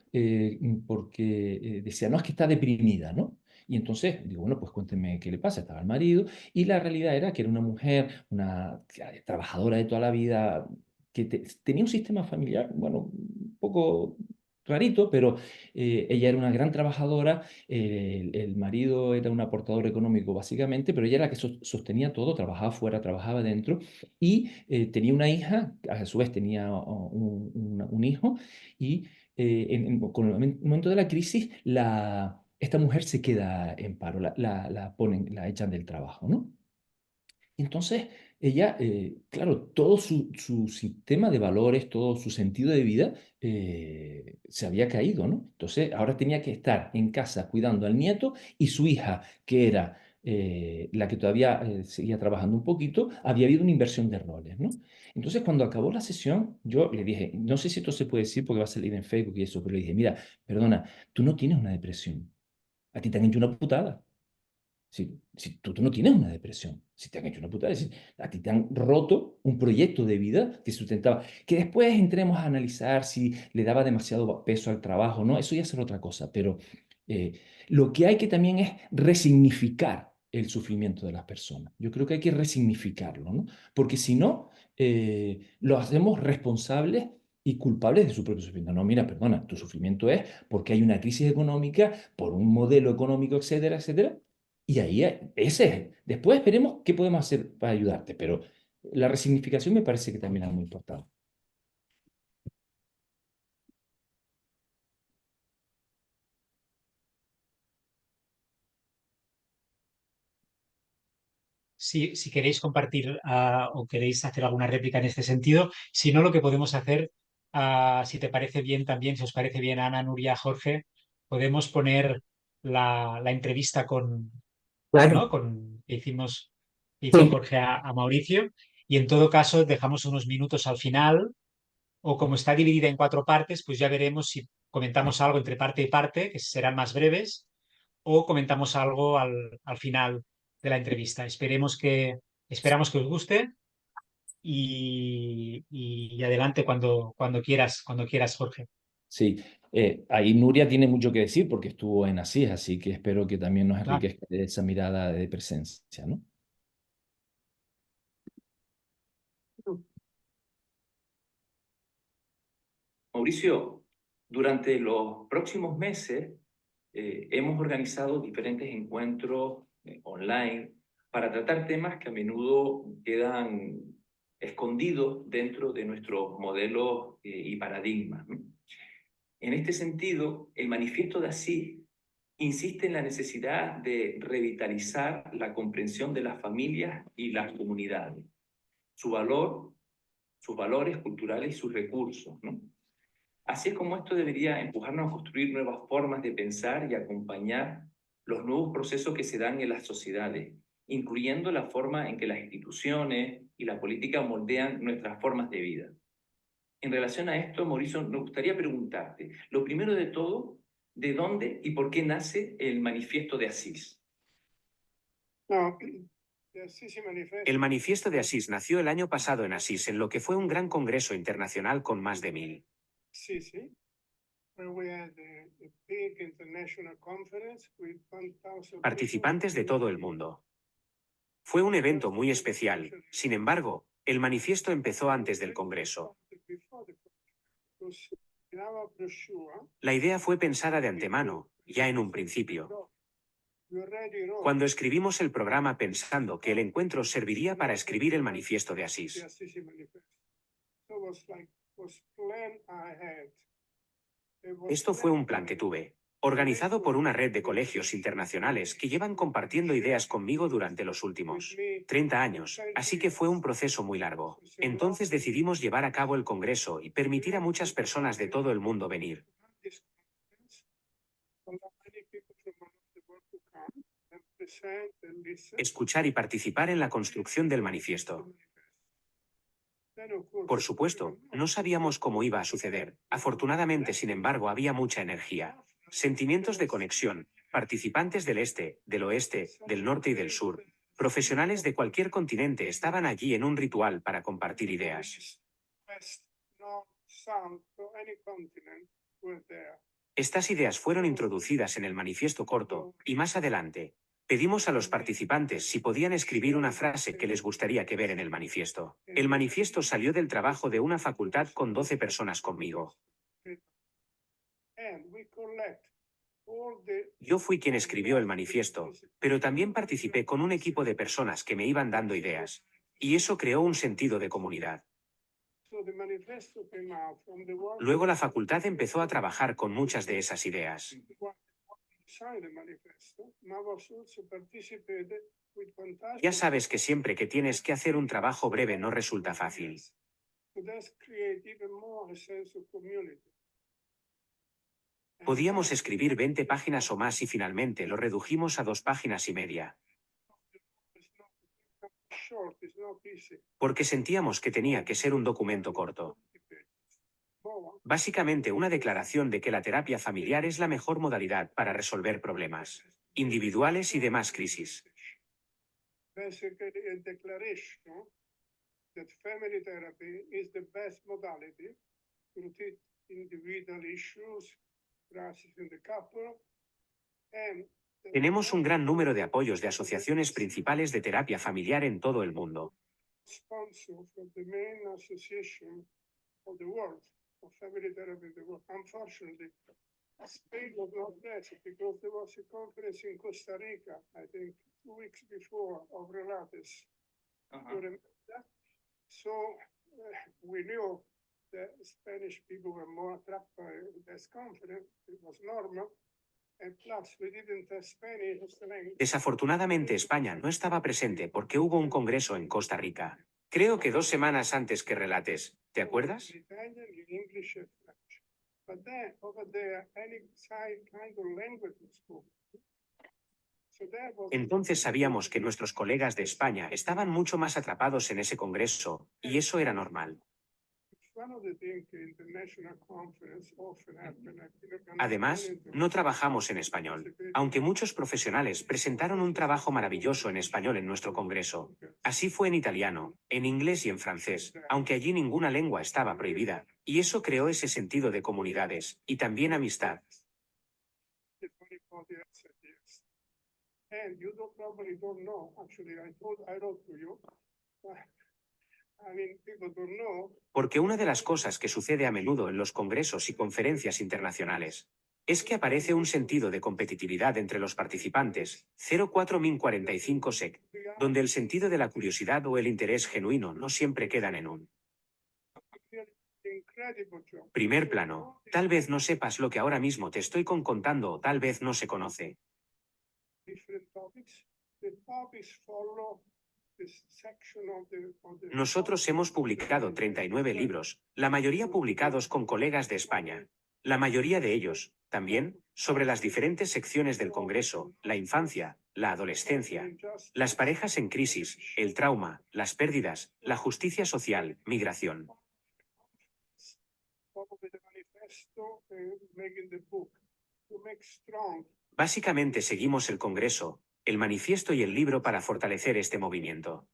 porque decía, no, es que está deprimida, ¿no? Y entonces digo, bueno, pues cuénteme qué le pasa. Estaba el marido y la realidad era que era una mujer, una trabajadora de toda la vida, que tenía un sistema familiar, bueno, un poco rarito, pero ella era una gran trabajadora, el marido era un aportador económico básicamente, pero ella era la que sostenía todo, trabajaba fuera, trabajaba dentro y tenía una hija, a su vez tenía un hijo y con el momento de la crisis esta mujer se queda en paro, la echan del trabajo, ¿no? Entonces, ella, claro, todo su sistema de valores, todo su sentido de vida se había caído, ¿no? Entonces, ahora tenía que estar en casa cuidando al nieto y su hija, que era la que todavía seguía trabajando un poquito, había habido una inversión de roles, ¿no? Entonces, cuando acabó la sesión, yo le dije, no sé si esto se puede decir porque va a salir en Facebook y eso, pero le dije, mira, perdona, tú no tienes una depresión, a ti te han hecho una putada. Si tú no tienes una depresión, si te han hecho una putada, es decir, a ti te han roto un proyecto de vida que sustentaba, que después entremos a analizar si le daba demasiado peso al trabajo, ¿no? Eso ya será otra cosa, pero lo que hay que también es resignificar el sufrimiento de las personas. Yo creo que hay que resignificarlo, ¿no? Porque si no, lo hacemos responsables y culpables de su propio sufrimiento. No, mira, perdona, tu sufrimiento es porque hay una crisis económica, por un modelo económico, etcétera, etcétera, y ahí, ese es. Después veremos qué podemos hacer para ayudarte, pero la resignificación me parece que también es muy importante. Si queréis compartir o queréis hacer alguna réplica en este sentido, si no, lo que podemos hacer, si te parece bien también, si os parece bien, Ana, Nuria, Jorge, podemos poner la entrevista Claro, ¿no? Que hizo sí, Jorge a Mauricio, y en todo caso dejamos unos minutos al final, o como está dividida en cuatro partes, pues ya veremos si comentamos algo entre parte y parte, que serán más breves, o comentamos algo al final de la entrevista. Esperamos que os guste y adelante cuando quieras, Jorge. Sí, ahí Nuria tiene mucho que decir porque estuvo en Asís, así que espero que también nos Claro. enriquezca esa mirada de presencia, ¿no? Mauricio, durante los próximos meses hemos organizado diferentes encuentros online para tratar temas que a menudo quedan escondidos dentro de nuestros modelos y paradigmas, ¿no? En este sentido, el manifiesto de Asís insiste en la necesidad de revitalizar la comprensión de las familias y las comunidades, su valor, sus valores culturales y sus recursos, ¿no? Así es como esto debería empujarnos a construir nuevas formas de pensar y acompañar los nuevos procesos que se dan en las sociedades, incluyendo la forma en que las instituciones y la política moldean nuestras formas de vida. En relación a esto, Mauricio, nos gustaría preguntarte, lo primero de todo, ¿de dónde y por qué nace el Manifiesto de Asís? El Manifiesto de Asís nació el año pasado en Asís, en lo que fue un gran congreso internacional con más de 1000 participantes de todo el mundo. Fue un evento muy especial. Sin embargo, el manifiesto empezó antes del congreso. La idea fue pensada de antemano, ya en un principio. Cuando escribimos el programa pensando que el encuentro serviría para escribir el Manifiesto de Asís. Esto fue un plan que tuve, organizado por una red de colegios internacionales que llevan compartiendo ideas conmigo durante los últimos 30 años, así que fue un proceso muy largo. Entonces decidimos llevar a cabo el congreso y permitir a muchas personas de todo el mundo venir. Escuchar y participar en la construcción del manifiesto. Por supuesto, no sabíamos cómo iba a suceder. Afortunadamente, sin embargo, había mucha energía, sentimientos de conexión, participantes del este, del oeste, del norte y del sur. Profesionales de cualquier continente estaban allí en un ritual para compartir ideas. Estas ideas fueron introducidas en el manifiesto corto, y más adelante, pedimos a los participantes si podían escribir una frase que les gustaría que ver en el manifiesto. El manifiesto salió del trabajo de una facultad con 12 personas conmigo. Yo fui quien escribió el manifiesto, pero también participé con un equipo de personas que me iban dando ideas, y eso creó un sentido de comunidad. Luego la facultad empezó a trabajar con muchas de esas ideas. Ya sabes que siempre que tienes que hacer un trabajo breve no resulta fácil. Podíamos escribir 20 páginas o más y finalmente lo redujimos a 2 páginas y media. Porque sentíamos que tenía que ser un documento corto. Básicamente una declaración de que la terapia familiar es la mejor modalidad para resolver problemas individuales y demás crisis. Tenemos un gran número de apoyos de asociaciones principales de terapia familiar en todo el mundo. Spain was not there because there was a conference in Costa Rica, I think 2 weeks before, of Relates. You remember that? So we knew that Spanish people were more attracted by this conference. It was normal. And plus, we didn't have Spanish as the language. Desafortunadamente, España no estaba presente porque hubo un congreso en Costa Rica. Creo que 2 semanas antes que Relates. ¿Te acuerdas? Entonces sabíamos que nuestros colegas de España estaban mucho más atrapados en ese congreso, y eso era normal. Además, no trabajamos en español, aunque muchos profesionales presentaron un trabajo maravilloso en español en nuestro congreso. Así fue en italiano, en inglés y en francés, aunque allí ninguna lengua estaba prohibida, y eso creó ese sentido de comunidades, y también amistad. Porque una de las cosas que sucede a menudo en los congresos y conferencias internacionales es que aparece un sentido de competitividad entre los participantes, 04045 SEC, donde el sentido de la curiosidad o el interés genuino no siempre quedan en un. incredible job. Primer plano. Tal vez no sepas lo que ahora mismo te estoy contando o tal vez no se conoce. Different topics. The topics follow this section of the Nosotros hemos publicado 39 libros, la mayoría publicados con colegas de España. La mayoría de ellos, también, sobre las diferentes secciones del Congreso, la infancia, la adolescencia, las parejas en crisis, el trauma, las pérdidas, la justicia social, migración. Follow the manifesto, making the book to make strong. Básicamente seguimos el Congreso, el manifiesto y el libro para fortalecer este movimiento.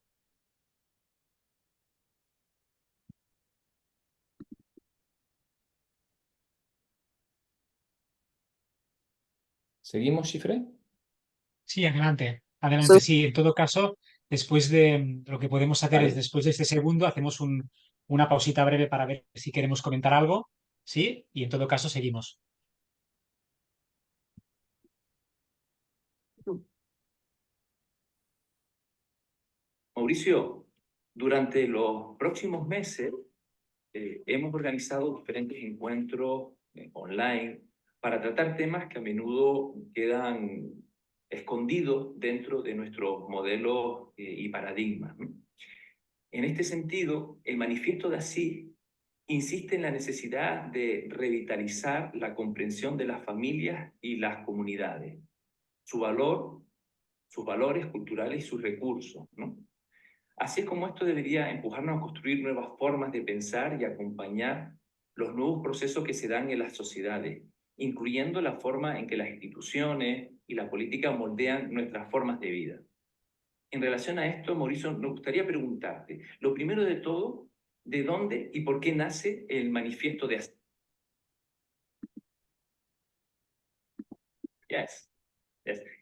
¿Seguimos, Chifre? Sí, adelante. Adelante, Sí. sí. En todo caso, después de lo que podemos hacer es, Vale. después de este segundo, hacemos una pausita breve para ver si queremos comentar algo. Sí, y en todo caso seguimos. Mauricio, durante los próximos meses hemos organizado diferentes encuentros online para tratar temas que a menudo quedan escondidos dentro de nuestros modelos y paradigmas, ¿no? En este sentido, el manifiesto de Asís insiste en la necesidad de revitalizar la comprensión de las familias y las comunidades, su valor, sus valores culturales y sus recursos, ¿no? Así es como esto debería empujarnos a construir nuevas formas de pensar y acompañar los nuevos procesos que se dan en las sociedades, incluyendo la forma en que las instituciones y la política moldean nuestras formas de vida. En relación a esto, Mauricio, nos gustaría preguntarte, lo primero de todo, ¿de dónde y por qué nace el manifiesto de Asís? Yes.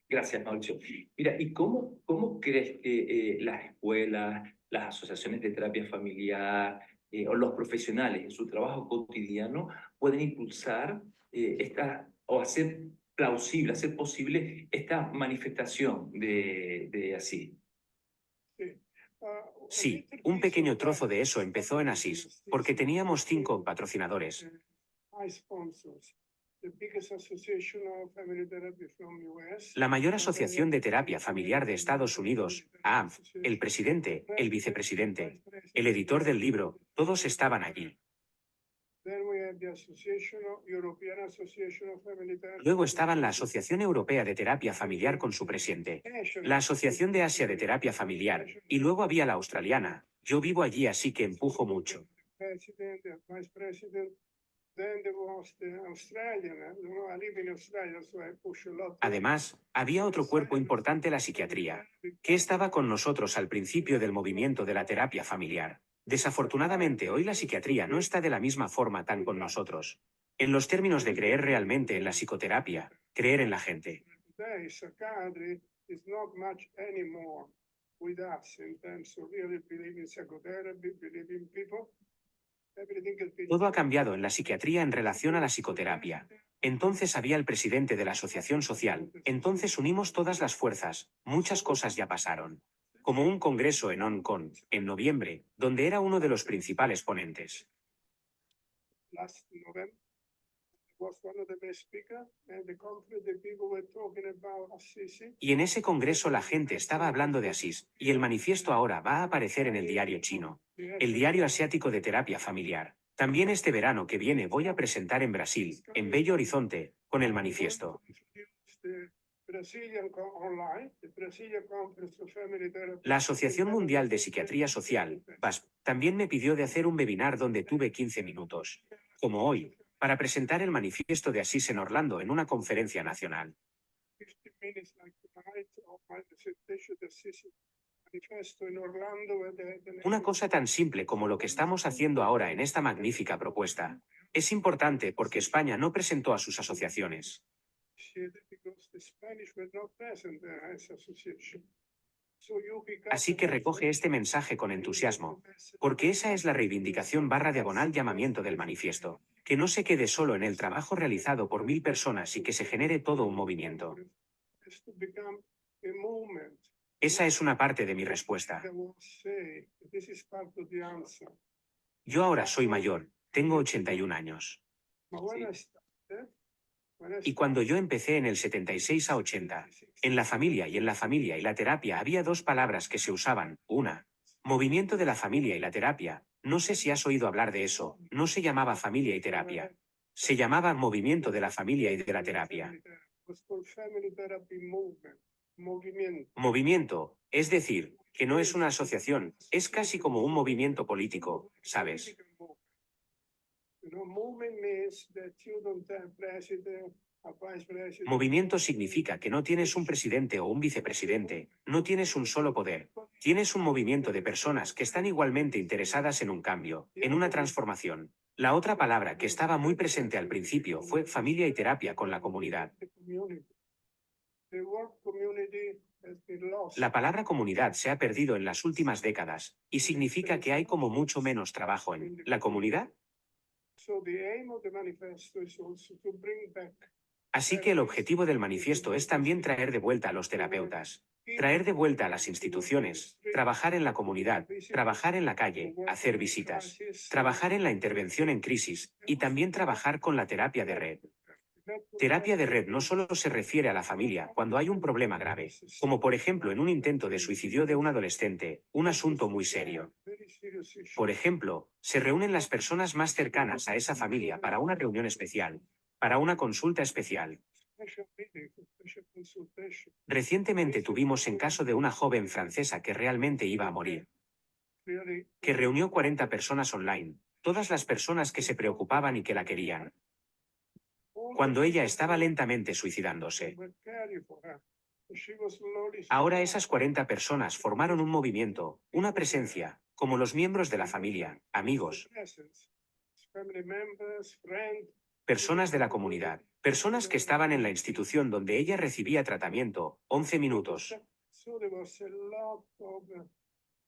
Gracias, Mauricio. Mira, ¿y cómo crees que las escuelas, las asociaciones de terapia familiar o los profesionales en su trabajo cotidiano pueden impulsar o hacer plausible, hacer posible esta manifestación de Asís? Sí, un pequeño trozo de eso empezó en Asís, porque teníamos 5 patrocinadores. La mayor asociación de terapia familiar de Estados Unidos, AAF, el presidente, el vicepresidente, el editor del libro, todos estaban allí. Luego estaban la Asociación Europea de Terapia Familiar con su presidente, la Asociación de Asia de Terapia Familiar, y luego había la australiana. Yo vivo allí, así que empujo mucho. Además, había otro cuerpo importante, la psiquiatría, que estaba con nosotros al principio del movimiento de la terapia familiar. Desafortunadamente, hoy la psiquiatría no está de la misma forma tan con nosotros. En los términos de creer realmente en la psicoterapia, creer en la gente. Todo ha cambiado en la psiquiatría en relación a la psicoterapia. Entonces había el presidente de la asociación social. Entonces unimos todas las fuerzas. Muchas cosas ya pasaron. Como un congreso en Hong Kong, en noviembre, donde era uno de los principales ponentes. Y en ese congreso la gente estaba hablando de Asís, y el manifiesto ahora va a aparecer en el diario chino, el diario asiático de terapia familiar. También este verano que viene voy a presentar en Brasil, en Belo Horizonte, con el manifiesto. La Asociación Mundial de Psiquiatría Social, VASP, también me pidió de hacer un webinar donde tuve 15 minutos, como hoy, para presentar el manifiesto de Asís en Orlando en una conferencia nacional. Una cosa tan simple como lo que estamos haciendo ahora en esta magnífica propuesta. Es importante porque España no presentó a sus asociaciones. Así que recoge este mensaje con entusiasmo, porque esa es la reivindicación / llamamiento del manifiesto. Que no se quede solo en el trabajo realizado por 1000 personas y que se genere todo un movimiento. Esa es una parte de mi respuesta. Yo ahora soy mayor, tengo 81 años. Ma when I started, Y cuando yo empecé en el 76 a 80, en la familia y la terapia había dos palabras que se usaban. Una, movimiento de la familia y la terapia. No sé si has oído hablar de eso. No se llamaba familia y terapia. Se llamaba movimiento de la familia y de la terapia. was called family therapy movement, movimiento. Movimiento, es decir, que no es una asociación, es casi como un movimiento político, ¿sabes? You know, movement means that you don't have president, a vice president. Movimiento significa que no tienes un presidente o un vicepresidente, no tienes un solo poder. Tienes un movimiento de personas que están igualmente interesadas en un cambio, en una transformación. La otra palabra que estaba muy presente al principio fue familia y terapia con la comunidad. The community. The word community has been lost. La palabra comunidad se ha perdido en las últimas décadas y significa que hay como mucho menos trabajo en la comunidad. So the aim of the manifesto is also to bring back Así que el objetivo del manifiesto es también traer de vuelta a los terapeutas, traer de vuelta a las instituciones, trabajar en la comunidad, trabajar en la calle, hacer visitas, trabajar en la intervención en crisis y también trabajar con la terapia de red. Terapia de red no solo se refiere a la familia cuando hay un problema grave, como por ejemplo en un intento de suicidio de un adolescente, un asunto muy serio. very serious issue. Por ejemplo, se reúnen las personas más cercanas a esa familia para una reunión especial, para una consulta especial. Special meeting, special consultation. Recientemente tuvimos en caso de una joven francesa que realmente iba a morir, Really, que reunió 40 personas online, todas las personas que se preocupaban y que la querían, all cuando the ella people estaba lentamente suicidándose. were caring for her. She was slowly Ahora esas 40 personas formaron un movimiento, una presencia, como los miembros de la familia, amigos, presence. Family members, friends, personas de la comunidad, personas que estaban en la institución donde ella recibía tratamiento, 11 minutos. so there was a lot of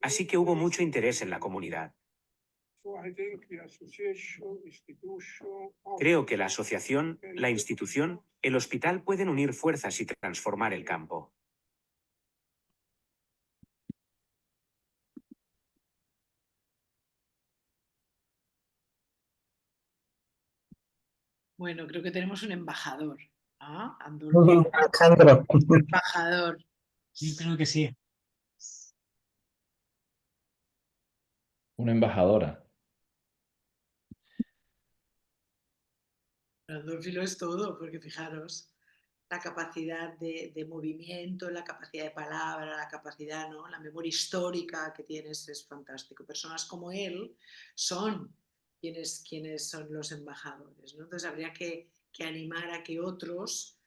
Así que hubo mucho interés en la comunidad. so I think the association, institution, Creo que la asociación, la institución, el hospital pueden unir fuerzas y transformar el campo. Bueno, creo que tenemos un embajador. ¿Ah? Andolfo, Alejandro. embajador. Yo creo que sí. Una embajadora. Andolfo lo es todo, porque fijaros, la capacidad de movimiento, la capacidad de palabra, la capacidad, ¿no? La memoria histórica que tienes es fantástico. Personas como él son quienes son los embajadores, ¿no? Entonces habría que animar a que otros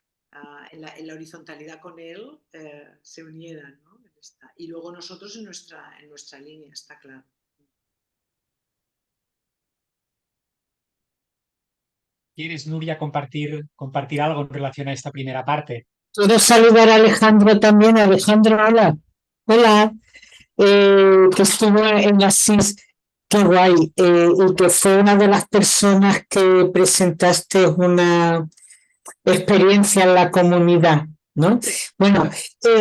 en la horizontalidad con él se unieran, ¿no? Y luego nosotros en nuestra línea, está claro. ¿Quieres, Nuria, compartir algo en relación a esta primera parte? ¿Puedo saludar a Alejandro también? Alejandro, hola. Hola. Que estuvo en Asís, qué guay. Y que fue una de las personas que presentaste una experiencia en la comunidad, ¿no? Bueno,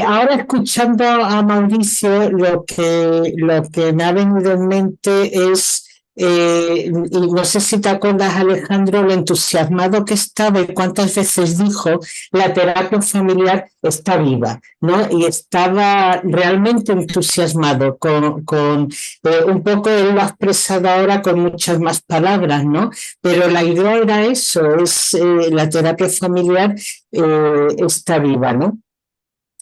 ahora escuchando a Mauricio, lo que me ha venido en mente es, y no sé si te acuerdas, Alejandro, lo entusiasmado que estaba y cuántas veces dijo, la terapia familiar está viva, ¿no? Y estaba realmente entusiasmado con un poco, él lo ha expresado ahora con muchas más palabras, ¿no? Pero la idea era eso, es la terapia familiar está viva, ¿no?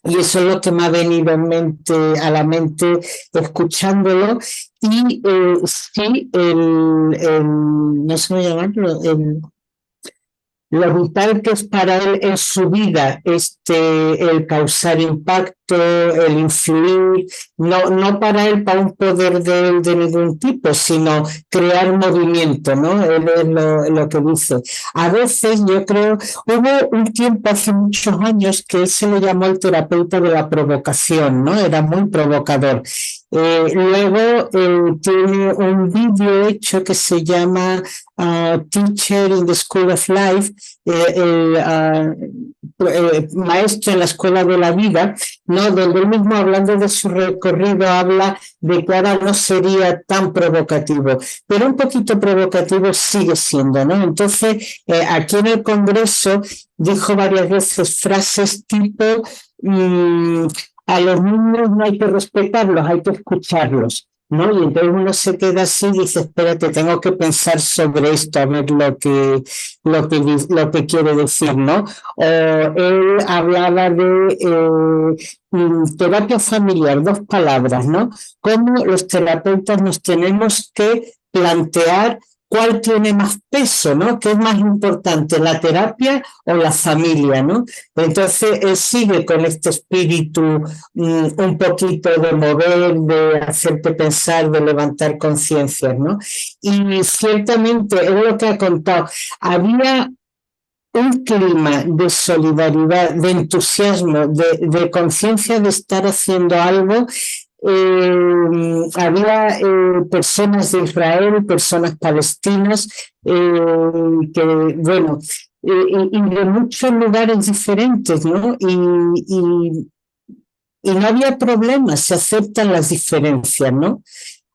Y eso es lo que me ha venido a la mente escuchándolo. Y sí, no sé cómo llamarlo, lo vital que es para él en su vida, el causar impacto, el influir, no para él, para un poder de él de ningún tipo, sino crear movimiento, ¿no? Él es lo que dice. A veces yo creo, hubo un tiempo hace muchos años que él se le llamó el terapeuta de la provocación, ¿no? Era muy provocador. Luego tiene un vídeo hecho que se llama Teacher in the School of Life, maestro en la escuela de la vida, ¿no? Donde él mismo, hablando de su recorrido, habla de que ahora no sería tan provocativo, pero un poquito provocativo sigue siendo, ¿no? Entonces, aquí en el Congreso dijo varias veces frases tipo a los niños no hay que respetarlos, hay que escucharlos, ¿no? Y entonces uno se queda así y dice, espérate, tengo que pensar sobre esto, a ver lo que quiere decir, ¿no? O él hablaba de terapia familiar, dos palabras, ¿no? Cómo los terapeutas nos tenemos que plantear cuál tiene más peso, ¿no? ¿Qué es más importante, la terapia o la familia, ¿no? Entonces él sigue con este espíritu un poquito de mover, de hacerte pensar, de levantar conciencias, ¿no? Y ciertamente es lo que ha contado. Había un clima de solidaridad, de entusiasmo, de conciencia de estar haciendo algo. Había personas de Israel, personas palestinas, que, bueno, y de muchos lugares diferentes, ¿no? Y no había problemas, se aceptan las diferencias, ¿no?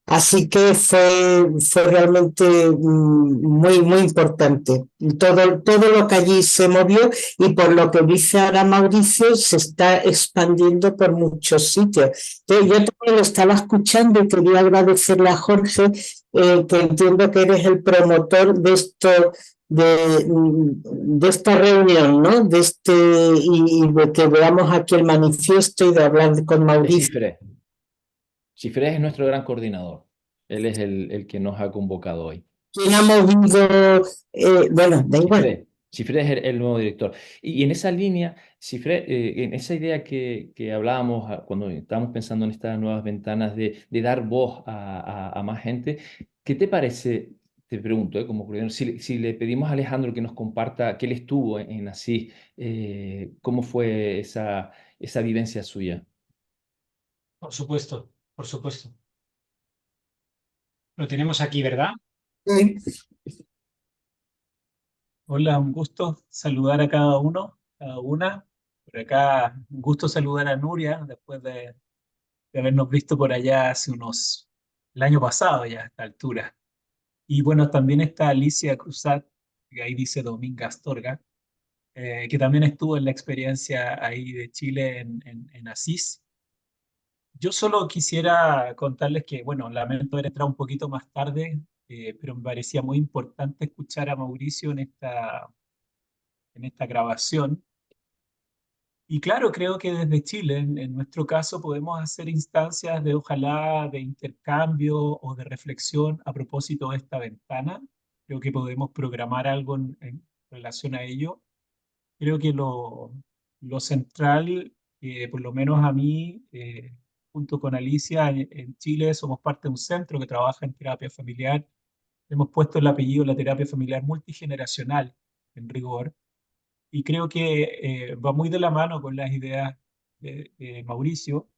Así que fue realmente muy importante. Todo lo que allí se movió, y por lo que dice ahora Mauricio, se está expandiendo por muchos sitios. Entonces, yo también lo estaba escuchando y quería agradecerle a Jorge, que entiendo que eres el promotor de esto, de esta reunión, ¿no? Y de que veamos aquí el manifiesto y de hablar con Mauricio. Cifré es nuestro gran coordinador. Él es el que nos ha convocado hoy. ¿Quién ha movido? Bueno, da igual. Cifré es el nuevo director. Y en esa línea, Cifré, en esa idea que hablábamos cuando estábamos pensando en estas nuevas ventanas de dar voz a más gente, ¿qué te parece? Te pregunto, como coordinador, si le pedimos a Alejandro que nos comparta que él estuvo en Asís, ¿cómo fue esa vivencia suya? Por supuesto, por supuesto. Lo tenemos aquí, ¿verdad? Sí. Hola, un gusto saludar a cada uno, cada una. Por acá, un gusto saludar a Nuria después de habernos visto por allá el año pasado ya a esta altura. Y bueno, también está Alicia Cruzat, que ahí dice Dominga Astorga, que también estuvo en la experiencia ahí de Chile en Asís. Yo solo quisiera contarles que, bueno, lamento haber entrado un poquito más tarde, pero me parecía muy importante escuchar a Mauricio en esta grabación. Y claro, creo que desde Chile, en nuestro caso, podemos hacer instancias de ojalá de intercambio o de reflexión a propósito de esta ventana. Creo que podemos programar algo en relación a ello. Creo que lo central, por lo menos a mí, junto con Alicia, en Chile somos parte de un centro que trabaja en terapia familiar. Hemos puesto el apellido la terapia familiar multigeneracional, en rigor. Y creo que va muy de la mano con las ideas de Mauricio.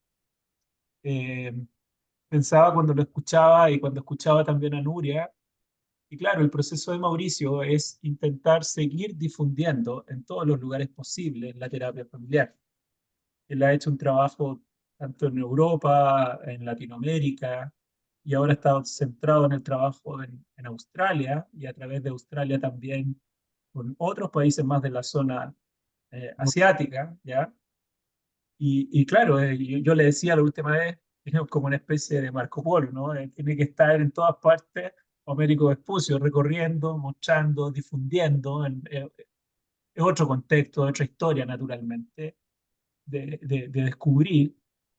Eh, Pensaba cuando lo escuchaba y cuando escuchaba también a Nuria, y claro, el proceso de Mauricio es intentar seguir difundiendo en todos los lugares posibles la terapia familiar. Él ha hecho un trabajo tanto en Europa, en Latinoamérica, y ahora está centrado en el trabajo en Australia, y a través de Australia también con otros países más de la zona asiática, ¿ya? Y claro, yo le decía la última vez, es como una especie de Marco Polo, ¿no? Tiene que estar en todas partes, Américo Vespucio, recorriendo, mostrando, difundiendo. Es otro contexto, otra historia, naturalmente, de descubrir,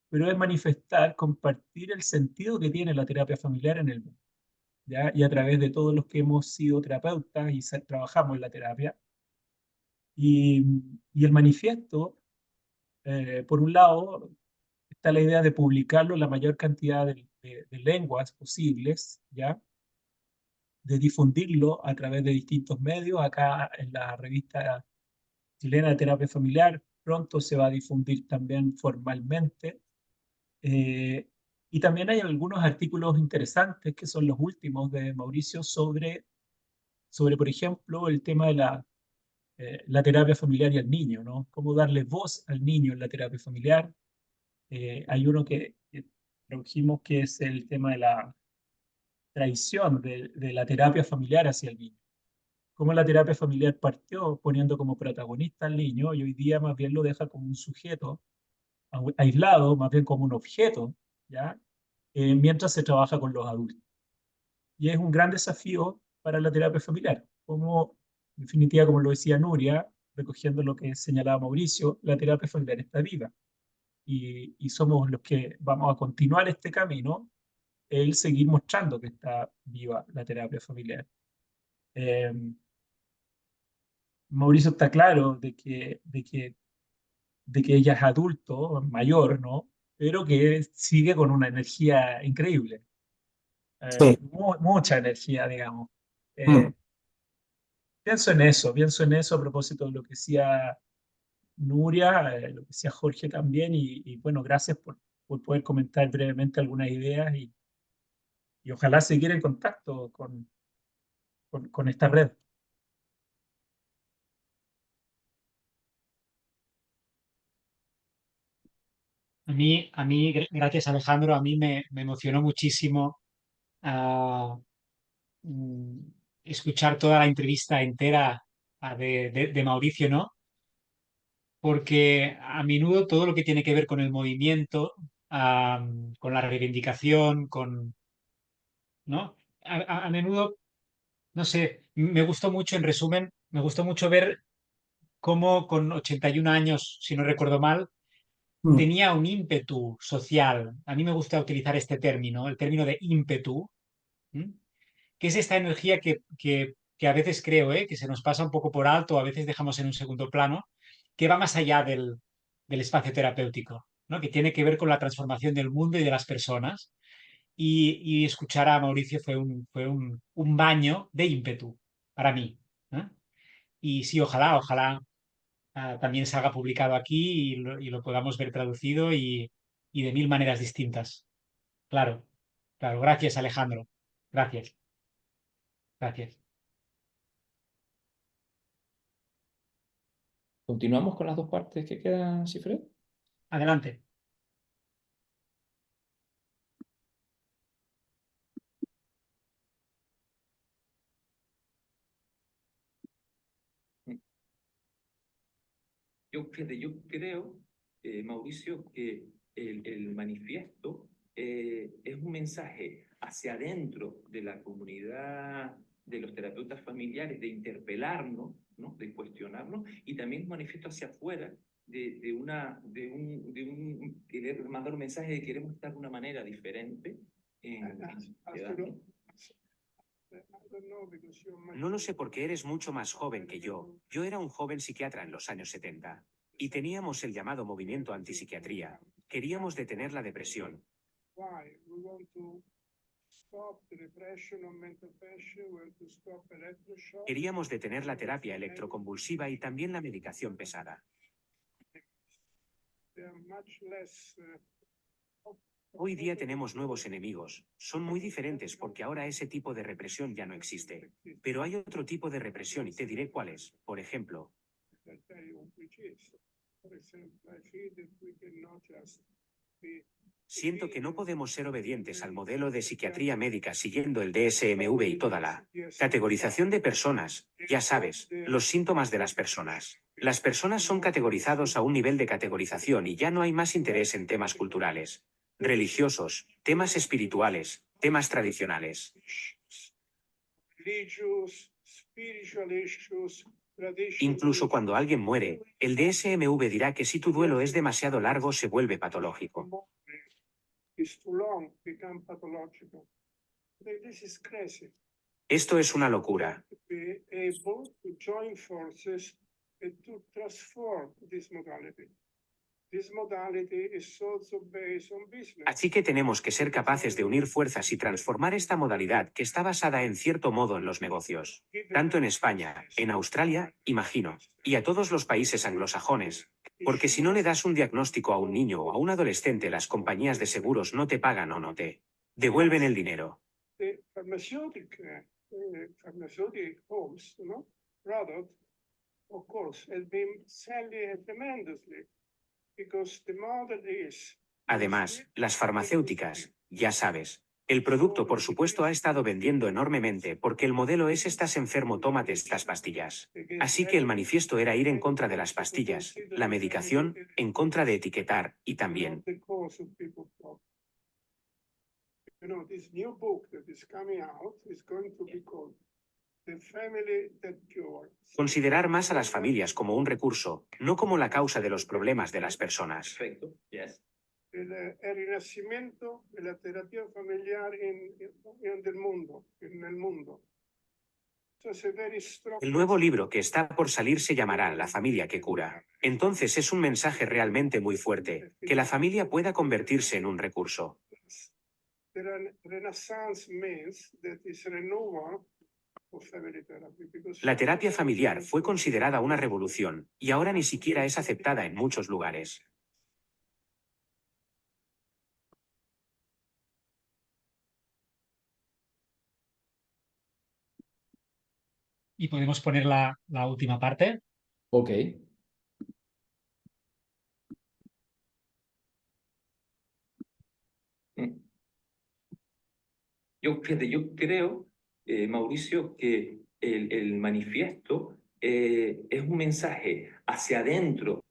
pero es manifestar, compartir el sentido que tiene la terapia familiar en el mundo, ¿ya? Y a través de todos los que hemos sido terapeutas y trabajamos en la terapia. Y, y el manifiesto, por un lado, está la idea de publicarlo en la mayor cantidad de lenguas posibles, ¿ya? De difundirlo a través de distintos medios. Acá en la revista chilena de terapia familiar pronto se va a difundir también formalmente. Y también hay algunos artículos interesantes que son los últimos de Mauricio sobre por ejemplo, el tema de la terapia familiar y al niño, ¿no? Cómo darle voz al niño en la terapia familiar, Hay uno que tradujimos que es el tema de la traición de la terapia familiar hacia el niño. Cómo la terapia familiar partió poniendo como protagonista al niño y hoy día más bien lo deja como un sujeto aislado, más bien como un objeto, ¿ya? Mientras se trabaja con los adultos. Y es un gran desafío para la terapia familiar. Como, en definitiva, como lo decía Nuria, recogiendo lo que señalaba Mauricio, la terapia familiar está viva. Y somos los que vamos a continuar este camino, el seguir mostrando que está viva la terapia familiar. Eh, Mauricio está claro de que ella es adulto, mayor, ¿no? Pero que sigue con una energía increíble. Sí. Mucha energía, digamos. Mm. Pienso en eso a propósito de lo que decía Nuria, lo que decía Jorge también, y bueno, gracias por poder comentar brevemente algunas ideas y ojalá seguir en contacto con esta red. Gracias Alejandro, a mí me emocionó muchísimo ah, mm, escuchar toda la entrevista entera de Mauricio, ¿no? Porque a menudo todo lo que tiene que ver con el movimiento, con la reivindicación, ¿no? A menudo, no sé, me gustó mucho, en resumen, me gustó mucho ver cómo con 81 años, si no recuerdo mal, Mm. tenía un ímpetu social. A mí me gusta utilizar este término, el término de ímpetu, ¿m? Que es esta energía que a veces creo, que se nos pasa un poco por alto, a veces dejamos en un segundo plano, que va más allá del espacio terapéutico, ¿no? Que tiene que ver con la transformación del mundo y de las personas. Y escuchar a Mauricio fue un baño de ímpetu para mí. ¿Eh? Y sí, ojalá también se haga publicado aquí y lo podamos ver traducido y de mil maneras distintas. Claro, claro. Gracias, Alejandro. Gracias, gracias. Continuamos con las dos partes que quedan, Cifred. Adelante. Yo creo, Mauricio, que el manifiesto es un mensaje hacia adentro de la comunidad de los terapeutas familiares, de interpelarnos, ¿no? De cuestionarnos, y también un manifiesto hacia afuera de un querer mandar un mensaje de que queremos estar de una manera diferente en sociedad, ¿no? No lo sé porque eres mucho más joven que yo. Yo era un joven psiquiatra en los años 70. Y teníamos el llamado movimiento antipsiquiatría. Queríamos detener la depresión. Queríamos detener la terapia electroconvulsiva y también la medicación pesada. Hoy día tenemos nuevos enemigos. Son muy diferentes porque ahora ese tipo de represión ya no existe. Pero hay otro tipo de represión y te diré cuál es. Por ejemplo, siento que no podemos ser obedientes al modelo de psiquiatría médica siguiendo el DSM-V y toda la categorización de personas, ya sabes, los síntomas de las personas. Las personas son categorizados a un nivel de categorización y ya no hay más interés en temas culturales, religiosos, temas espirituales, temas tradicionales. Incluso cuando alguien muere, el DSM-V dirá que si tu duelo es demasiado largo se vuelve patológico. Esto es una locura. Así que tenemos que ser capaces de unir fuerzas y transformar esta modalidad que está basada en cierto modo en los negocios. Tanto en España, en Australia, imagino, y a todos los países anglosajones. Porque si no le das un diagnóstico a un niño o a un adolescente, las compañías de seguros no te pagan o no te devuelven el dinero. Además, las farmacéuticas, ya sabes. El producto, por supuesto, ha estado vendiendo enormemente porque el modelo es estás enfermo, tómate estas pastillas. Así que el manifiesto era ir en contra de las pastillas, la medicación, en contra de etiquetar y también. Considerar más a las familias como un recurso, no como la causa de los problemas de las personas. Perfecto. Yes. El renacimiento de la terapia familiar en el mundo. El nuevo libro que está por salir se llamará La familia que cura. Entonces es un mensaje realmente muy fuerte, que la familia pueda convertirse en un recurso. La terapia familiar fue considerada una revolución y ahora ni siquiera es aceptada en muchos lugares. Y podemos poner la última parte. Ok. Fíjate, yo creo, Mauricio, que el manifiesto es un mensaje hacia adentro.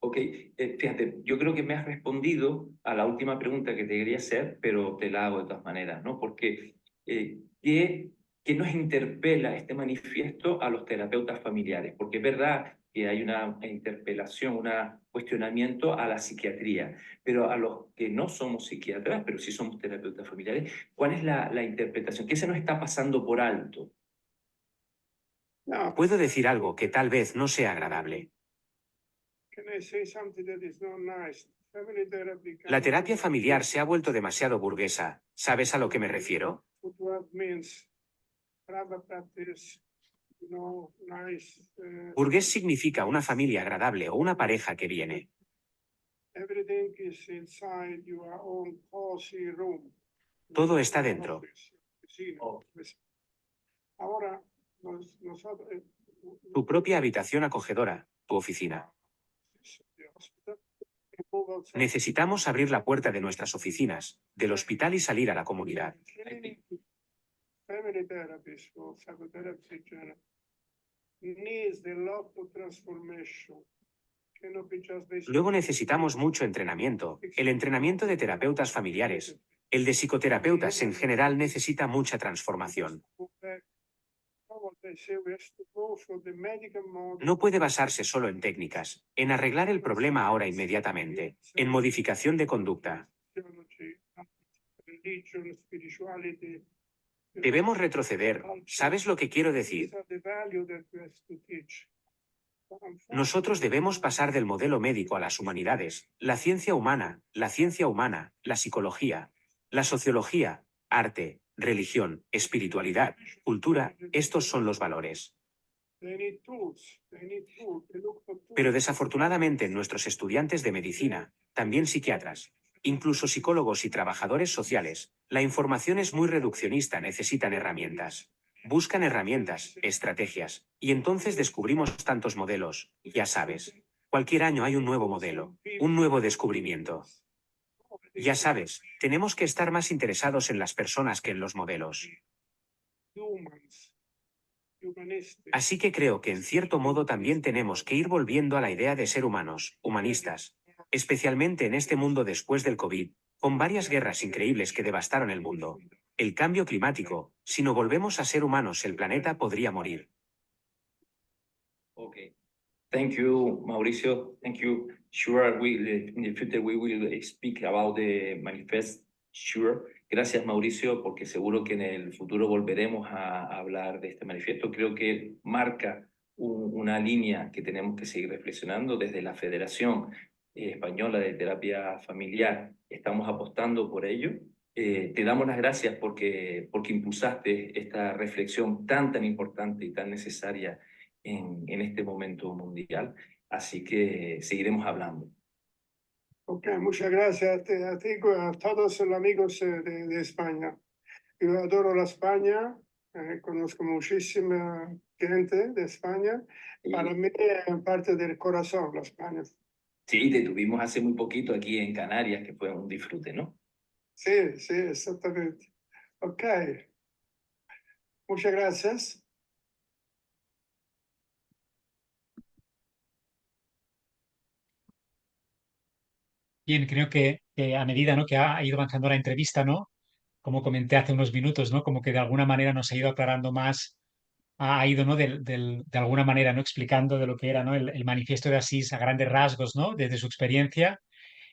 Ok, fíjate, yo creo que me has respondido a la última pregunta que te quería hacer, pero te la hago de todas maneras, ¿no? Porque, ¿qué nos interpela este manifiesto a los terapeutas familiares? Porque es verdad que hay una interpelación, un cuestionamiento a la psiquiatría, pero a los que no somos psiquiatras, pero sí somos terapeutas familiares, ¿cuál es la interpretación? ¿Qué se nos está pasando por alto? Puedo decir algo que tal vez no sea agradable. La terapia familiar se ha vuelto demasiado burguesa. ¿Sabes a lo que me refiero? Burgués significa una familia agradable o una pareja que viene. Todo está dentro. Tu propia habitación acogedora, tu oficina. Necesitamos abrir la puerta de nuestras oficinas, del hospital y salir a la comunidad. Luego necesitamos mucho entrenamiento. El entrenamiento de terapeutas familiares, el de psicoterapeutas en general necesita mucha transformación. No puede basarse solo en técnicas, en arreglar el problema ahora inmediatamente, en modificación de conducta. Debemos retroceder. ¿Sabes lo que quiero decir? Nosotros debemos pasar del modelo médico a las humanidades, la ciencia humana, la psicología, la sociología, arte, religión, espiritualidad, cultura, estos son los valores. Pero desafortunadamente nuestros estudiantes de medicina, también psiquiatras, incluso psicólogos y trabajadores sociales, la información es muy reduccionista, necesitan herramientas. Buscan herramientas, estrategias, y entonces descubrimos tantos modelos, ya sabes. Cualquier año hay un nuevo modelo, un nuevo descubrimiento. Ya sabes, tenemos que estar más interesados en las personas que en los modelos. Así que creo que en cierto modo también tenemos que ir volviendo a la idea de ser humanos, humanistas, especialmente en este mundo después del COVID, con varias guerras increíbles que devastaron el mundo. El cambio climático, si no volvemos a ser humanos, el planeta podría morir. Okay. Thank you, Mauricio. Thank you. Sure, in the future we will speak about the manifest. Sure. Gracias, Mauricio, porque seguro que en el futuro volveremos a hablar de este manifiesto. Creo que marca una línea que tenemos que seguir reflexionando desde la Federación Española de Terapia Familiar. Estamos apostando por ello. Te damos las gracias porque impulsaste esta reflexión tan importante y tan necesaria en este momento mundial. Así que seguiremos hablando. Ok, muchas gracias a ti, a todos los amigos de España. Yo adoro la España, conozco muchísima gente de España. Para mí es parte del corazón la España. Sí, te tuvimos hace muy poquito aquí en Canarias, que fue un disfrute, ¿no? Sí, sí, exactamente. Ok. Muchas gracias. Bien, creo que a medida, ¿no?, que ha ido avanzando la entrevista, ¿no? Como comenté hace unos minutos, ¿no? Como que de alguna manera nos ha ido aclarando más, ha ido, ¿no?, de alguna manera, ¿no?, explicando de lo que era, ¿no?, el manifiesto de Asís a grandes rasgos, ¿no?, desde su experiencia,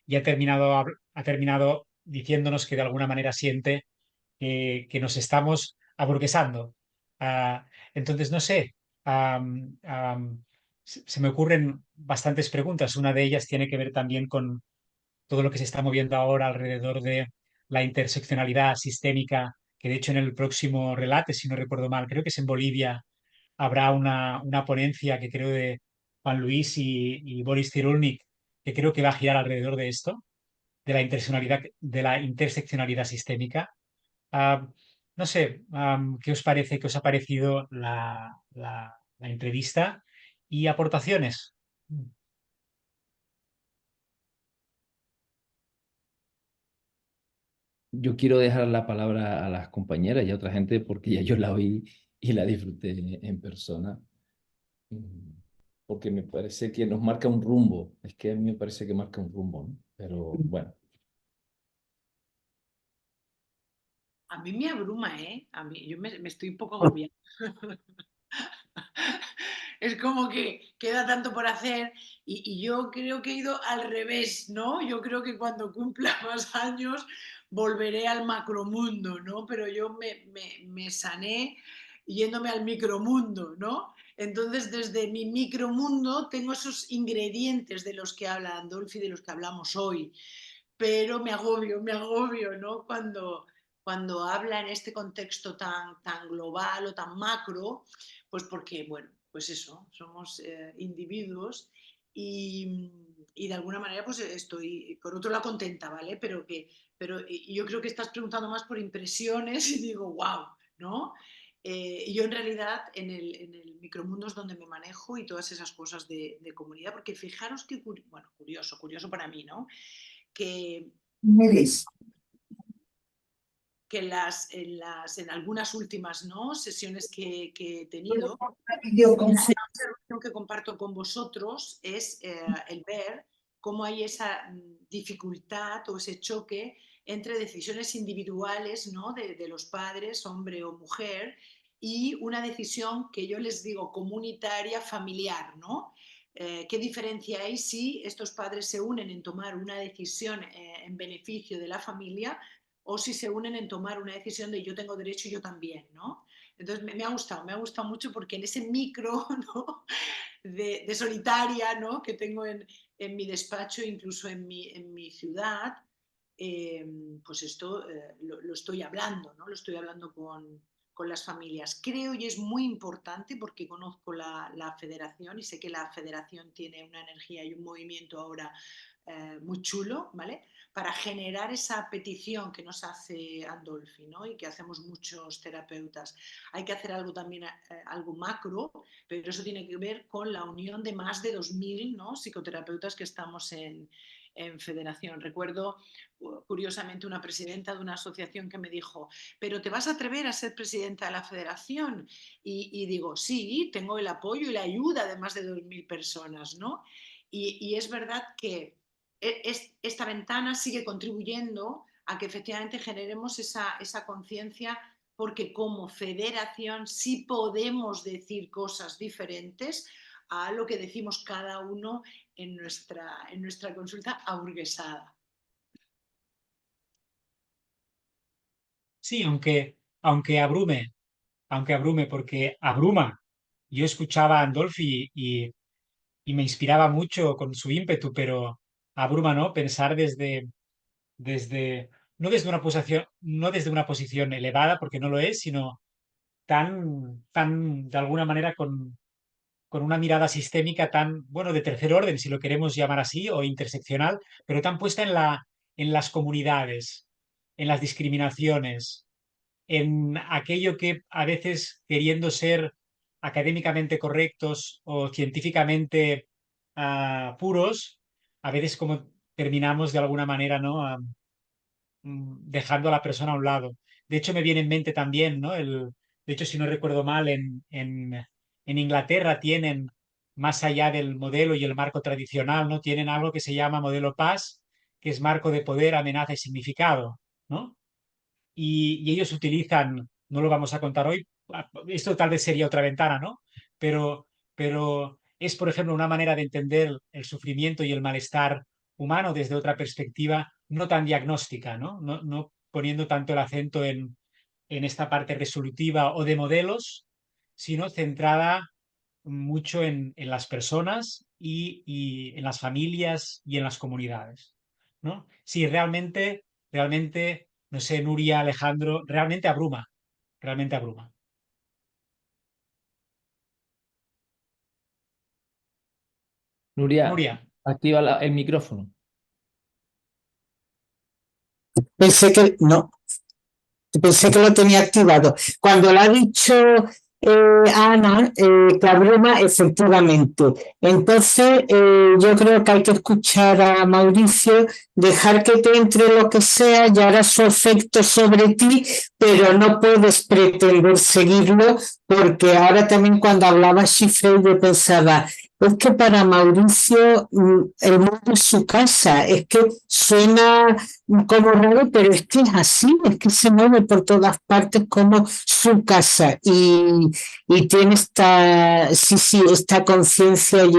y ha terminado diciéndonos que de alguna manera siente que nos estamos aburguesando. Ah, entonces, no sé, se me ocurren bastantes preguntas. Una de ellas tiene que ver también con todo lo que se está moviendo ahora alrededor de la interseccionalidad sistémica, que de hecho en el próximo Relate, si no recuerdo mal, creo que es en Bolivia, habrá una ponencia que creo de Juan Luis y Boris Cyrulnik, que creo que va a girar alrededor de esto, de la interseccionalidad sistémica. Ah, no sé, ¿qué os parece, qué os ha parecido la entrevista y aportaciones? Yo quiero dejar la palabra a las compañeras y a otra gente porque ya yo la oí y la disfruté en persona. Mm, Porque me parece que nos marca un rumbo. Es que a mí me parece que marca un rumbo, ¿no? Pero bueno, A mí me abruma, ¿eh? A mí, me estoy un poco agobiando. Es como que queda tanto por hacer y yo creo que he ido al revés, ¿no? Yo creo que cuando cumpla más años volveré al macromundo, ¿no? Pero yo me sané yéndome al micromundo, ¿no? Entonces, desde mi micromundo tengo esos ingredientes de los que habla Andolfi, de los que hablamos hoy, pero me agobio, ¿no? Cuando habla en este contexto tan global o tan macro, pues porque, bueno, pues eso, somos individuos y de alguna manera pues estoy, por otro lado, contenta, ¿vale? Pero yo creo que estás preguntando más por impresiones y digo, wow, ¿no? Yo en realidad en el micromundo es donde me manejo y todas esas cosas de comunidad, porque fijaros que, bueno, curioso para mí, ¿no? Que, que en algunas últimas, ¿no?, sesiones que he tenido, una observación que comparto con vosotros es el ver cómo hay esa dificultad o ese choque entre decisiones individuales, ¿no?, de los padres, hombre o mujer, y una decisión que yo les digo comunitaria, familiar, ¿no? ¿Qué diferencia hay si estos padres se unen en tomar una decisión en beneficio de la familia o si se unen en tomar una decisión de yo tengo derecho y yo también, ¿no? Entonces me ha gustado mucho porque en ese micro, ¿no?, de solitaria, ¿no?, que tengo en mi despacho, incluso en mi ciudad, eh, pues esto lo estoy hablando, ¿no? Lo estoy hablando con las familias. Creo y es muy importante porque conozco la federación y sé que la federación tiene una energía y un movimiento ahora muy chulo, ¿vale? Para generar esa petición que nos hace Andolfi, ¿no?, y que hacemos muchos terapeutas. Hay que hacer algo también, algo macro, pero eso tiene que ver con la unión de más de 2000, ¿no?, psicoterapeutas que estamos en federación. Recuerdo curiosamente una presidenta de una asociación que me dijo, pero ¿te vas a atrever a ser presidenta de la federación? Y digo, sí, tengo el apoyo y la ayuda de más de 2000 personas, ¿no? Y es verdad que esta ventana sigue contribuyendo a que efectivamente generemos esa conciencia porque como federación sí podemos decir cosas diferentes a lo que decimos cada uno en nuestra consulta aburguesada. Sí, aunque abrume, porque abruma. Yo escuchaba a Andolfi y me inspiraba mucho con su ímpetu, pero abruma, ¿no? Pensar no desde una posición, no desde una posición elevada, porque no lo es, sino tan de alguna manera con una mirada sistémica tan, bueno, de tercer orden, si lo queremos llamar así, o interseccional, pero tan puesta en las comunidades, en las discriminaciones, en aquello que a veces, queriendo ser académicamente correctos o científicamente puros, a veces como terminamos de alguna manera, ¿no? Dejando a la persona a un lado. De hecho, me viene en mente también, ¿no? De hecho, si no recuerdo mal, en Inglaterra tienen, más allá del modelo y el marco tradicional, ¿no? Tienen algo que se llama modelo PAS, que es marco de poder, amenaza y significado, ¿no? Y ellos utilizan, no lo vamos a contar hoy, esto tal vez sería otra ventana, ¿no? Pero es, por ejemplo, una manera de entender el sufrimiento y el malestar humano desde otra perspectiva no tan diagnóstica, ¿no? No poniendo tanto el acento en esta parte resolutiva o de modelos, sino centrada mucho en las personas y en las familias y en las comunidades, ¿no? Sí, realmente, no sé, Nuria, Alejandro, realmente abruma. Nuria, Nuria, activa el micrófono. Pensé que no, pensé que lo tenía activado. Cuando lo ha dicho Ana, que abruma, efectivamente. Entonces, yo creo que hay que escuchar a Mauricio, dejar que te entre lo que sea y hará su efecto sobre ti, pero no puedes pretender seguirlo, porque ahora también cuando hablaba Schiffer yo pensaba, es que para Mauricio el mundo es su casa, es que suena como raro, pero es que es así, es que se mueve por todas partes como su casa y tiene esta conciencia y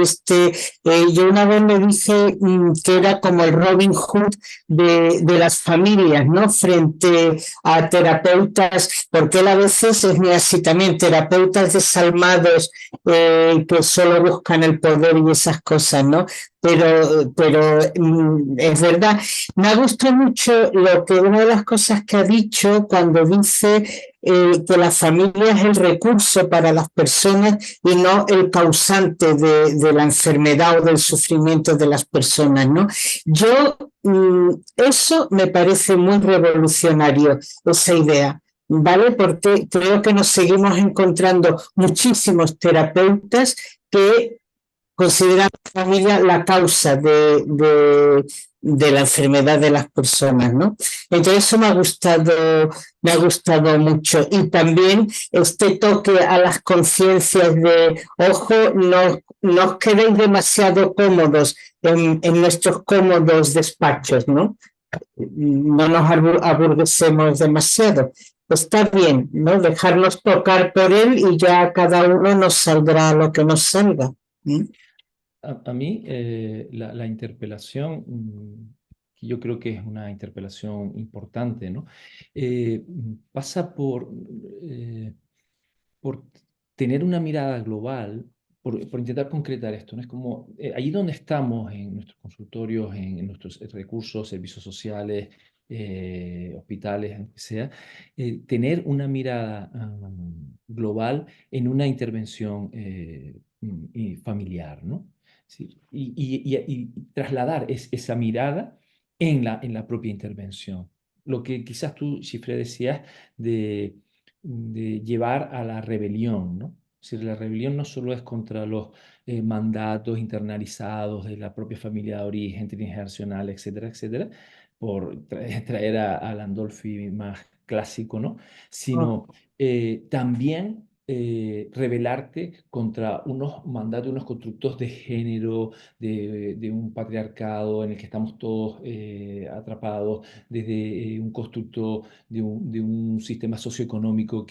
yo una vez me dije que era como el Robin Hood de las familias, ¿no? Frente a terapeutas, porque él a veces es así también, terapeutas desalmados que solo buscan el poder y esas cosas, ¿no? Pero es verdad. Me ha gustado mucho una de las cosas que ha dicho cuando dice que la familia es el recurso para las personas y no el causante de la enfermedad o del sufrimiento de las personas, ¿no? Eso me parece muy revolucionario, esa idea. ¿Vale? Porque creo que nos seguimos encontrando muchísimos terapeutas que consideran la familia la causa de la enfermedad de las personas, ¿no? Entonces eso me ha gustado mucho. Y también este toque a las conciencias de, ojo, no os quedéis demasiado cómodos en nuestros cómodos despachos, ¿no? No nos aburguesemos demasiado. Está bien, ¿no? Dejarnos tocar por él y ya cada uno nos saldrá lo que nos salga. ¿Mm? A mí, la interpelación, que yo creo que es una interpelación importante, ¿no? Pasa por tener una mirada global, por intentar concretar esto, ¿no? Es como, allí donde estamos, en nuestros consultorios, en nuestros recursos, servicios sociales, hospitales, lo que sea, tener una mirada global en una intervención familiar, ¿no? Sí, y trasladar esa mirada en la propia intervención. Lo que quizás tú, Chifre, decías de llevar a la rebelión, ¿no? Es decir, la rebelión no solo es contra los mandatos internalizados de la propia familia de origen, transgeneracional, etcétera, etcétera, por traer a Landolfi más clásico, ¿no? Sino también rebelarte contra unos mandatos, unos constructos de género, de un patriarcado en el que estamos todos atrapados, desde un constructo de un sistema socioeconómico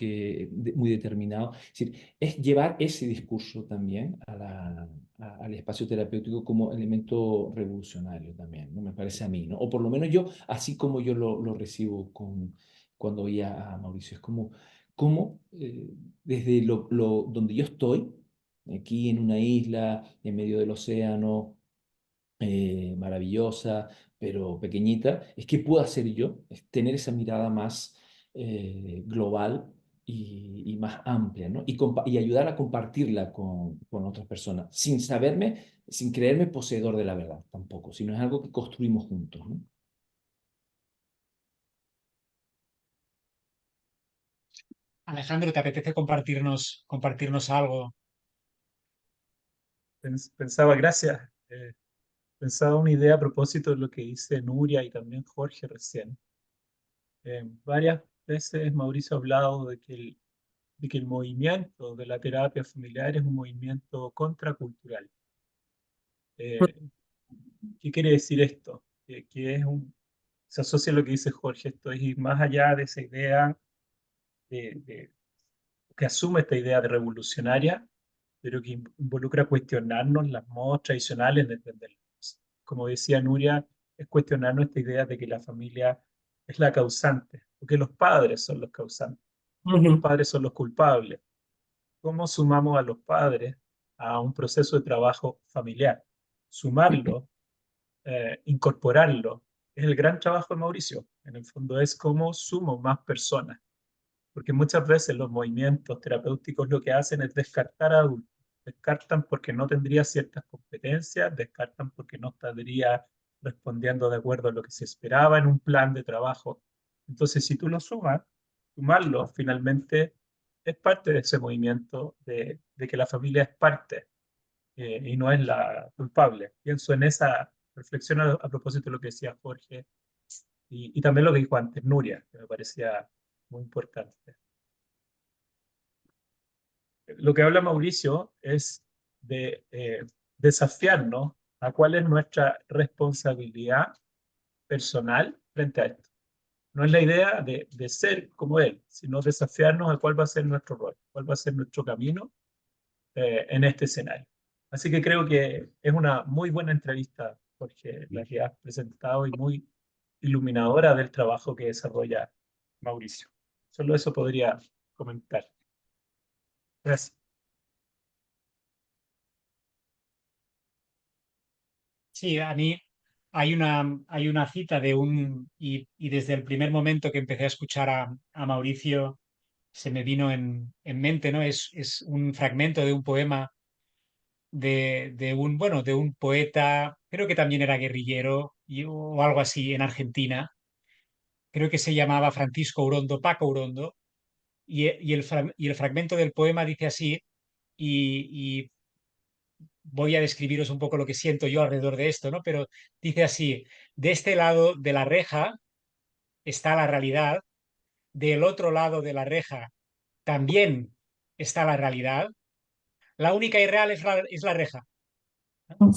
muy determinado. Es decir, es llevar ese discurso también al espacio terapéutico como elemento revolucionario también, ¿no? Me parece a mí, ¿no? O por lo menos yo, así como yo lo recibo cuando oía a Mauricio, es como desde donde yo estoy, aquí en una isla, en medio del océano, maravillosa, pero pequeñita, es que puedo hacer yo, es tener esa mirada más global y más amplia, ¿no? Y ayudar a compartirla con otras personas, sin creerme poseedor de la verdad tampoco, sino es algo que construimos juntos, ¿no? Alejandro, ¿te apetece compartirnos algo? Pensaba, gracias, pensaba una idea a propósito de lo que dice Nuria y también Jorge recién. Varias veces Mauricio ha hablado de que el movimiento de la terapia familiar es un movimiento contracultural. ¿Qué quiere decir esto? Que se asocia a lo que dice Jorge, esto es ir más allá de esa idea que asume esta idea de revolucionaria, pero que involucra cuestionarnos las modos tradicionales de entenderlas. Como decía Nuria, es cuestionarnos esta idea de que la familia es la causante, o que los padres son los causantes, los padres son los culpables. ¿Cómo sumamos a los padres a un proceso de trabajo familiar? Sumarlo, incorporarlo, es el gran trabajo de Mauricio. En el fondo es cómo sumo más personas, porque muchas veces los movimientos terapéuticos lo que hacen es descartar a adultos. Descartan porque no tendría ciertas competencias, descartan porque no estaría respondiendo de acuerdo a lo que se esperaba en un plan de trabajo. Entonces, si tú lo sumas, sumarlo finalmente es parte de ese movimiento de que la familia es parte y no es la culpable. Pienso en esa reflexión a propósito de lo que decía Jorge y también lo que dijo antes Nuria, que me parecía muy importante. Lo que habla Mauricio es de desafiarnos a cuál es nuestra responsabilidad personal frente a esto. No es la idea de ser como él, sino desafiarnos a cuál va a ser nuestro rol, cuál va a ser nuestro camino en este escenario. Así que creo que es una muy buena entrevista, Jorge, la que has presentado y muy iluminadora del trabajo que desarrolla Mauricio. Solo eso podría comentar. Gracias. Sí, a mí hay una cita de y desde el primer momento que empecé a escuchar a Mauricio se me vino en mente, ¿no? Es un fragmento de un poema bueno, de un poeta, creo que también era guerrillero o algo así en Argentina, creo que se llamaba Francisco Urondo, Paco Urondo, y el fragmento del poema dice así, y voy a describiros un poco lo que siento yo alrededor de esto, ¿no? Pero dice así, de este lado de la reja está la realidad, del otro lado de la reja también está la realidad, la única irreal es la reja.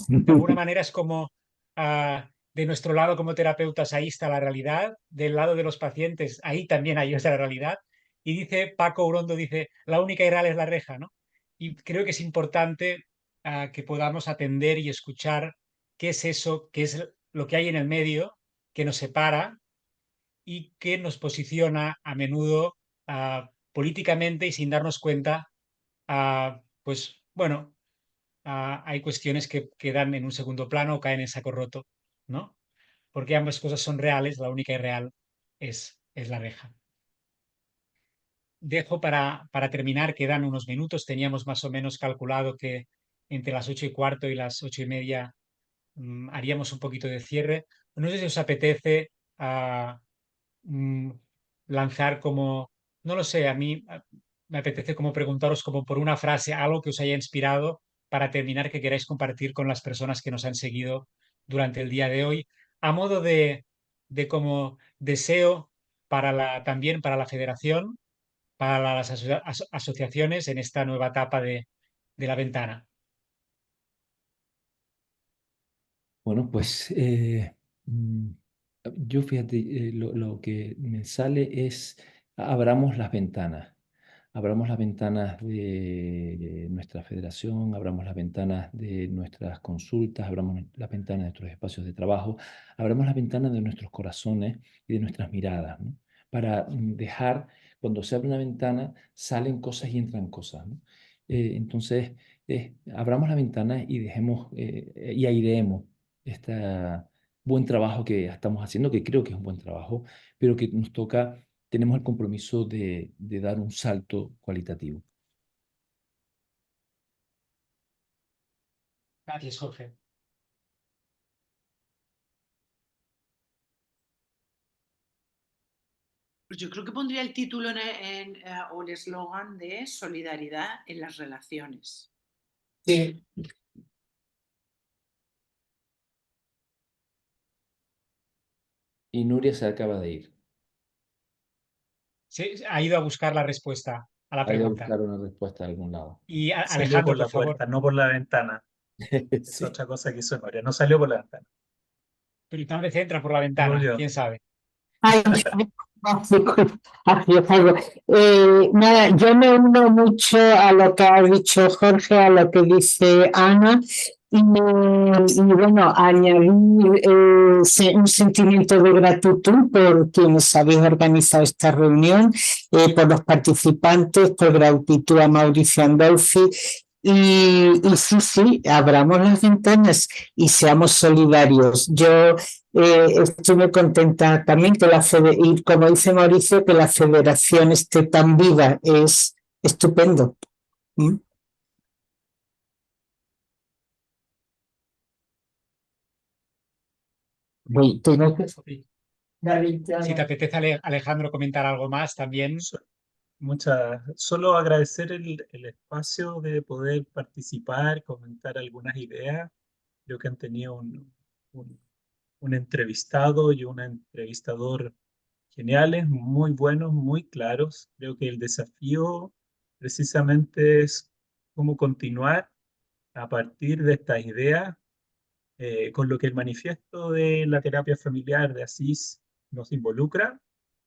De alguna manera es como de nuestro lado como terapeutas ahí está la realidad, del lado de los pacientes ahí también hay esa realidad. Y dice Paco Urondo, dice, la única irreal es la reja, ¿no? Y creo que es importante que podamos atender y escuchar qué es eso, qué es lo que hay en el medio, que nos separa y que nos posiciona a menudo políticamente y sin darnos cuenta, pues bueno, hay cuestiones que quedan en un segundo plano o caen en saco roto, ¿no? Porque ambas cosas son reales, la única irreal es la reja. Dejo para terminar, quedan unos minutos, teníamos más o menos calculado que entre las 8:15 y las 8:30 haríamos un poquito de cierre. No sé si os apetece mm, lanzar como, no lo sé, a mí me apetece como preguntaros como por una frase, algo que os haya inspirado para terminar, que queráis compartir con las personas que nos han seguido durante el día de hoy, a modo de como deseo también para la federación, para las asociaciones en esta nueva etapa de la ventana. Bueno, pues mm, yo fíjate, lo que me sale es abramos las ventanas. Abramos las ventanas de nuestra federación, abramos las ventanas de nuestras consultas, abramos las ventanas de nuestros espacios de trabajo, abramos las ventanas de nuestros corazones y de nuestras miradas, ¿no? Para dejar, cuando se abre una ventana, salen cosas y entran cosas, ¿no? Entonces, abramos la ventana y dejemos y aireemos este buen trabajo que estamos haciendo, que creo que es un buen trabajo, pero que nos toca, tenemos el compromiso de dar un salto cualitativo. Gracias, Jorge. Pues yo creo que pondría el título o el eslogan de solidaridad en las relaciones. Sí. Y Nuria se acaba de ir. Ha ido a buscar la respuesta a la Ha ido a pregunta. buscar una respuesta de algún lado. Y Salió Alejandro, por la por favor. puerta, no por la ventana. Es Sí. otra cosa que hizo Nuria. No salió por la ventana. Pero tal vez entra por la Y ventana, volvió. quién sabe. Ay, así es algo. Nada, yo me uno mucho a lo que ha dicho Jorge, a lo que dice Ana, y bueno, añadir un sentimiento de gratitud por quienes habéis organizado esta reunión, por los participantes, por gratitud a Mauricio Andolfi. Y sí, abramos las ventanas y seamos solidarios. Yo estoy muy contenta también que y como dice Mauricio, que la federación esté tan viva, es estupendo. ¿Mm? Tengo que... Si te apetece, Alejandro, comentar algo más también. Solo agradecer el espacio de poder participar, comentar algunas ideas. Creo que han tenido un entrevistado y un entrevistador geniales, muy buenos, muy claros. Creo que el desafío precisamente es cómo continuar a partir de estas ideas con lo que el manifiesto de la terapia familiar de Asís nos involucra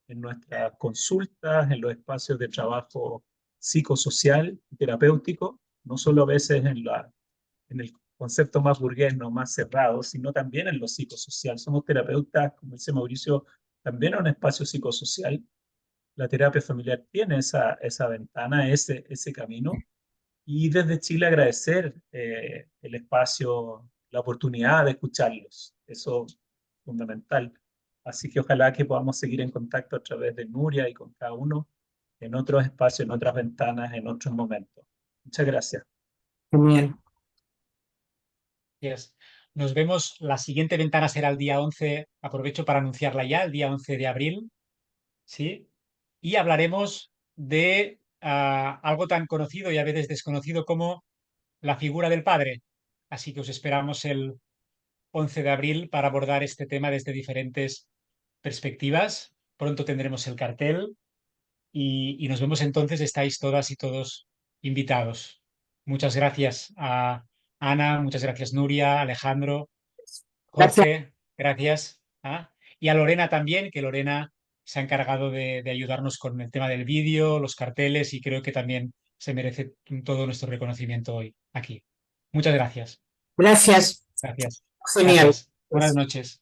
en nuestras consultas, en los espacios de trabajo psicosocial y terapéutico, no solo a veces en el concepto más burgués, no más cerrado, sino también en lo psicosocial. Somos terapeutas, como dice Mauricio, también en un espacio psicosocial. La terapia familiar tiene esa ventana, ese camino. Y desde Chile agradecer el espacio, la oportunidad de escucharlos. Eso es fundamental. Así que ojalá que podamos seguir en contacto a través de Nuria y con cada uno en otros espacios, en otras ventanas, en otros momentos. Muchas gracias. Genial. Yes. Nos vemos. La siguiente ventana será el día 11. Aprovecho para anunciarla ya, el día 11 de abril. ¿Sí? Y hablaremos de algo tan conocido y a veces desconocido como la figura del padre. Así que os esperamos el 11 de abril para abordar este tema desde diferentes perspectivas. Pronto tendremos el cartel y nos vemos entonces. Estáis todas y todos invitados. Muchas gracias a Ana, muchas gracias Nuria, Alejandro, Gracias. Jorge, gracias. Y a Lorena también, que Lorena se ha encargado de ayudarnos con el tema del vídeo, los carteles y creo que también se merece todo nuestro reconocimiento hoy aquí. Muchas gracias. Gracias. Gracias. Genial. Gracias. Buenas noches.